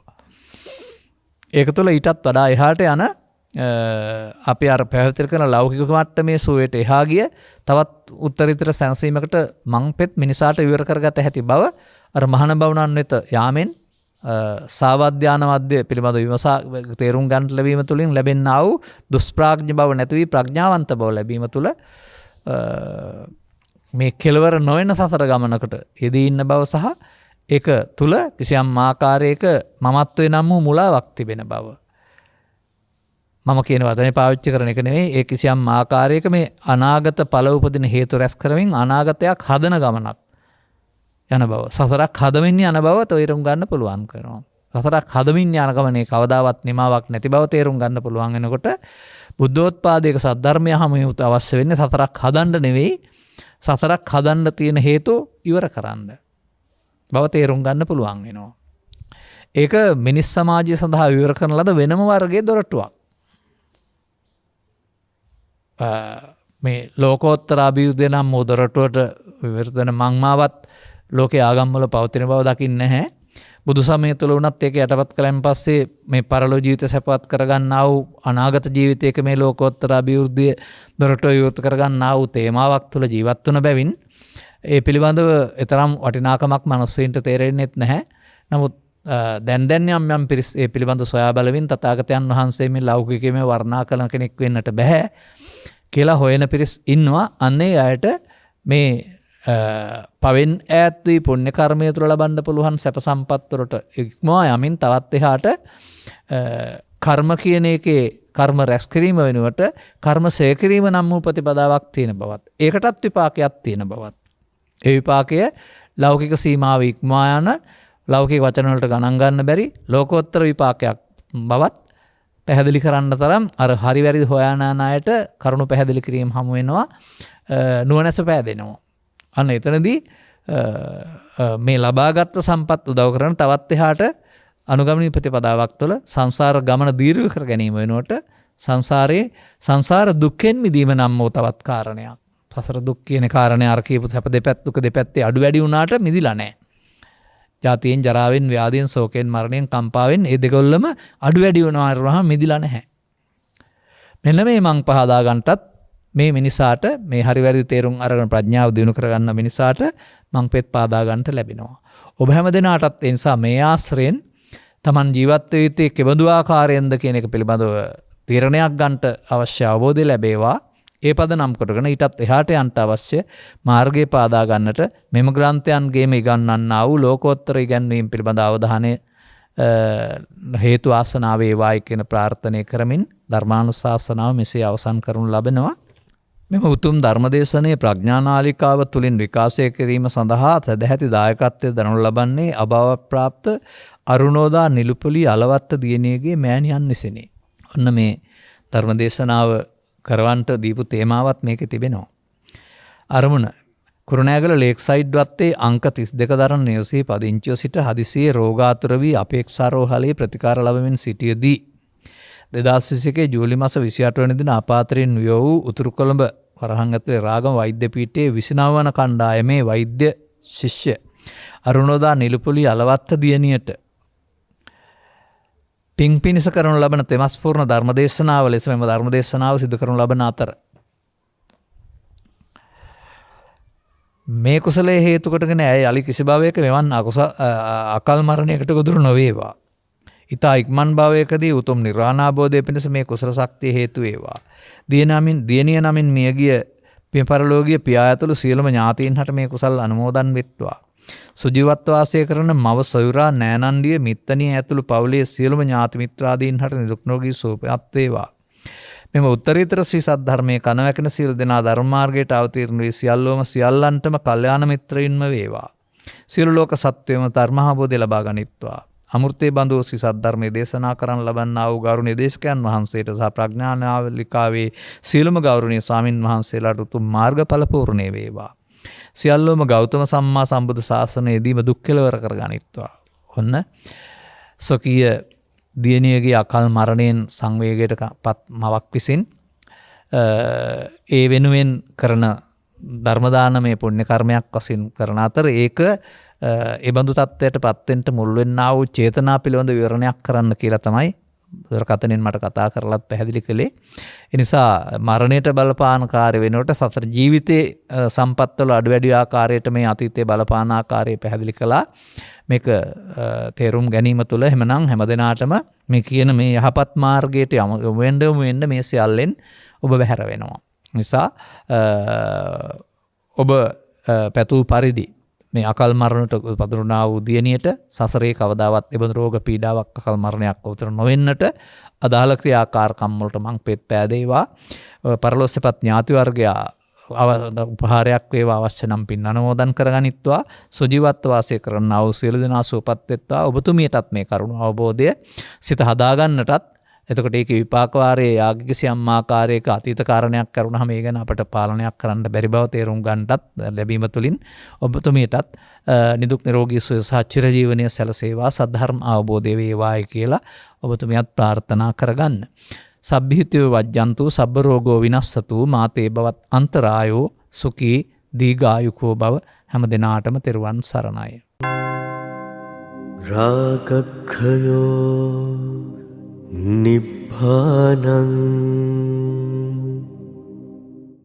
ඒක තුළ ඊටත් වඩා එහාට යන අපි අර පැහැදිලි කරන ලෞකික මට්ටමේ සුවයට එහා ගිය තවත් උත්තරීතර සැනසීමකට මංපෙත් මිනිසාට විවර කරගත හැකි බව අර මහාන බවණන් වෙත යාමෙන් සාවද්‍යාන මධ්‍ය පිළිබඳ විමසා තේරුම් ගන්න ලැබීම තුළින් ලැබෙනා වූ දුෂ්ප්‍රඥ බව නැති වී ප්‍රඥාවන්ත බව ලැබීම තුළ මේ කෙලවර නොවන සසර ගමනකට යෙදී ඉන්න බව සහ ඒක තුළ කිසියම් ආකාරයක මමත්වයේ නම් වූ මුලාවක් තිබෙන බව. මම කියන වචනේ පාවිච්චි කරන එක නෙවෙයි ඒ කිසියම් ආකාරයක මේ අනාගත ඵල උපදින හේතු රැස් කරමින් අනාගතයක් හදන ගමනක් යන බව. සසරක් හදමින් යන බව තේරුම් ගන්න පුළුවන් කරනවා. සසරක් හදමින් යන ගමනේ කවදාවත් නිමාවක් නැති බව තේරුම් ගන්න පුළුවන් වෙනකොට බුද්ධෝත්පාදයක සද්ධර්මය හැමෝට අවශ්‍ය වෙන්නේ සසරක් හදන්න නෙවෙයි සසරක් හදන්න තියෙන හේතු ඉවර කරන්න බව තේරුම් ගන්න පුළුවන් වෙනවා. ඒක මිනිස් සමාජය සඳහා විවර කරන ලද වෙනම වර්ගයේ දොරටුවක්. මේ ලෝකෝත්තර අභිවෘද්ධිය නම් මොදොරටුවට විවෘත වෙන මංමාවත් ලෝකේ ආගම්වල පවතින බව දකින්නේ නැහැ. බුදු සමය තුළ වුණත් ඒක යටපත් කළාන් පස්සේ මේ පරලෝ ජීවිත සැපවත් කරගන්නා වූ අනාගත ජීවිතයක මේ ලෝකෝත්තර අභිවෘද්ධිය දොරටුව විවෘත කරගන්නා වූ තේමාවක් තුළ ජීවත් වන බැවින් ඒ පිළිබඳව තරම් වටිනාකමක් මිනිස්සුන්ට තේරෙන්නේත් නැහැ. නමුත් දැන් යම් පිරිස් ඒ පිළිබඳ සොයා බලමින් තථාගතයන් වහන්සේ මේ ලෞකිකයේ මේ වර්ණනා කළ කෙනෙක් වෙන්නට බෑ කියලා හොයන පිරිස් ඉන්නවා. අන්නේ අයට මේ පවෙන් ඈත් වී පුණ්‍ය කර්මය තුළ ලබන්න පුළුවන් සැප සම්පත් වලට ඉක්මවා යමින් තවත් එහාට කර්ම කියන එකේ කර්ම රැස් කිරීම වෙනුවට කර්ම සේ කිරීම නම් වූ ප්‍රතිපදාවක් තියෙන බවත්. ඒකටත් විපාකයක් තියෙන බවත්. ඒ විපාකය ලෞකික සීමාව ඉක්මවා යන ලෞකික වචන වලට ගණන් ගන්න බැරි ලෝකෝත්තර විපාකයක් බවත් පැහැදිලි කරන්න තරම් අර හරි වැරදි හොයන අයට කරුණු පැහැදිලි කිරීම හමු වෙනවා, නුවණැස පෑදෙනවා. අන්න එතනදී මේ ලබාගත් සම්පත් උදව් කරන තවත් එහාට අනුගමනීය ප්‍රතිපදාවක් තුළ සංසාර ගමන දීර්ඝ කර ගැනීම වෙනුවට සංසාර දුක්ෙන් මිදීම නම් වූ තවත් කාරණයක්. සසර දුක් කියන කාරණේ අර කියපු සැප දෙපැත්ත දුක දෙපැත්තේ අඩු වැඩි වුණාට මිදිලා නැහැ. ජාතියෙන් ජරාවෙන් ව්‍යාධියෙන් ශෝකයෙන් මරණයෙන් කම්පාවෙන් ඒ දෙකොල්ලම අඩු වැඩි වුණාම මිදිලා නැහැ. මෙන්න මේ මං පහදා ගන්නටත් මේ මිනිසාට මේ හරි වැරදි තේරුම් අරගෙන ප්‍රඥාව දිනු කරගන්න මිනිසාට මං පෙත් පාදා ගන්නට ලැබෙනවා. ඔබ හැම දිනාටත් ඒ නිසා මේ ආශ්‍රයෙන් Taman ජීවත් වෙ යුත්තේ කෙබඳු ආකාරයෙන්ද කියන එක පිළිබඳව තීරණයක් ගන්නට අවශ්‍ය අවබෝධය ලැබේවා. ඒ පදනම් කොටගෙන ඊටත් එහාට යන්න අවශ්‍ය මාර්ගය පාදා ගන්නට මෙම ග්‍රන්ථයන්ගේම ඉගන්වන්නා වූ ලෝකෝත්තර ඉගැන්වීම් පිළිබඳ අවධානය හේතු ආසනාව වේවායි කියන ප්‍රාර්ථනය කරමින් ධර්මානුශාසනාව මෙසේ අවසන් කරනු ලබනවා. මෙම උතුම් ධර්මදේශනයේ ප්‍රඥානාලිකාව තුළින් විකාශය කිරීම සඳහා සදැහැති දායකත්වය දරනු ලබන්නේ අභාව ප්‍රාප්ත අරුණෝදා නිලුපුලි අලවත්ත දියණියගේ මෑණියන් විසිනි. ඔන්න මේ ධර්මදේශනාව කරවන්ට දීපු තේමාවත් මේකේ තිබෙනවා. අරමුණ කුරුණෑගල ලේක් සයිඩ් වත්තේ අංක 32 දරන නිවසේ පදිංචිව සිට හදිසියේ රෝගාතුර වී අපේක්ෂාරෝහලේ ප්‍රතිකාර ලැබමින් සිටියදී 2021 ජූලි මාස 28 වෙනි දින අපාතරයෙන් විය වූ උතුරු කොළඹ වරහන් ඇතුලේ රාගම වෛද්‍ය පීඨයේ 29 වන කණ්ඩායමේ වෛද්‍ය ශිෂ්‍ය අරුණෝදා නිලුපුලි අලවත්ත දියණියට පින් පිනිස කරනු ලබන තෙමස්පූර්ණ ධර්මදේශනාව ලෙස මෙම ධර්මදේශනාව සිදු කරනු ලබන අතර මේ කුසලයේ හේතු කොටගෙන ඇය යලි කිසි භවයක මෙවන් අකල් මරණයකට ගොදුරු නොවේවා. ඊතා ඉක්මන් භවයකදී උතුම් නිර්වාණාබෝධය පිණිස මේ කුසල ශක්තිය හේතු වේවා. දියණිය නමින් මියගිය පියපරලෝකීය පියා ඇතුළු සියලුම ඥාතීන් හට මේ කුසල් අනුමෝදන් වෙත්වා. සුජීවත්ව වාසය කරන මව සොයුරා නෑනන්දිය මිත්තණිය ඇතුළු පවුලේ සියලුම ඥාති මිත්‍රාදීන් හට නිදුක් නිරෝගී සුවපත් වේවා. මෙම උත්තරීතර ශ්‍රී සද්ධර්මයේ කනවැකෙන සියලු දෙනා ධර්ම මාර්ගයට අවතීර්ණ වී සියල්ලන්ටම කල්යාණ මිත්‍රයින්ම වේවා. සියලු ලෝක සත්වයම ධර්මාභෝධය ලබා ගනිත්වා. අමෘතේ බඳු ශ්‍රී සද්ධර්මයේ දේශනා කරන් ලබන්නා වූ ගෞරවනීය දේශකයන් වහන්සේට සහ ප්‍රඥානාලිකාවේ සියලුම ගෞරවනීය ස්වාමින් වහන්සේලාට උතුම් මාර්ගඵල පූර්ණේ වේවා. සියල්ලෝම ගෞතම සම්මා සම්බුදු ශාසනයේදීම දුක් කෙලවර කරගනිත්වා. ඔන්න සොකීය දියණියගේ අකල් මරණයෙන් සංවේගයට පත් මවක් විසින් ඒ වෙනුවෙන් කරන ධර්ම දානමය පුණ්‍ය කර්මයක් වශයෙන් කරන අතර ඒක ඒ බඳු තත්ත්වයට පත්වෙන්න මුල් වෙන්නා වූ චේතනා පිළිබඳ විවරණයක් කරන්න කියලා තමයි දුරකථනෙන් මට කතා කරලත් පැහැදිලි කළේ. ඒ නිසා මරණයට බලපාන කාර්ය වෙනකොට සසර ජීවිතේ සම්පත්වල අඩු වැඩි ආකාරයට මේ අතීතයේ බලපාන ආකාරය පැහැදිලි කළා. මේක තේරුම් ගැනීම තුළ එහෙමනම් හැමදෙනාටම මේ කියන මේ යහපත් මාර්ගයට යමු වෙන්න මේ සියල්ලෙන් ඔබ බැහැර වෙනවා. නිසා ඔබ පැතූ පරිදි මේ අකල් මරණයට පදරුණා වූ දියණියට සසරේ කවදාවත් එබඳු රෝග පීඩාවක් අකල් මරණයක් උතර නොවෙන්නට අදාළ ක්‍රියාකාරකම් වලට මං පෙත් පෑදේවා. පරලොස්සපත් ඥාති වර්ගයා උපහාරයක් වේවා අවශ්‍ය නම් පින් අනුමෝදන් කරගනිත්වා. සුජීවත්ව වාසය කරන්නා වූ සියලු දෙනා සුවපත් වෙත්වා. ඔබතුමියටත් මේ කරුණ අවබෝධය සිත හදාගන්නටත් එතකොට ඒකේ විපාක වාරයේ යාගික සියම් ආකාරයක අතීත කාරණයක් කරුණාම ඒ ගැන අපට පාලනයක් කරන්න බැරි බව තේරුම් ගන්නටත් ලැබීම තුළින් ඔබතුමියටත් නිදුක් නිරෝගී සුවය සහ චිරජීවනයේ සැලසේවා සද්ධර්ම අවබෝධය වේවායි කියලා ඔබතුමියත් ප්‍රාර්ථනා කරගන්න. සබ්බිහිතෝ වජ්ජන්තු සබ්බ රෝගෝ විනස්සතු මාතේ බවත් අන්තරායෝ සුඛී දීඝායුකෝ බව හැම දිනාටම තෙරුවන් සරණයි. රාගක්ඛයෝ නිබ්බානං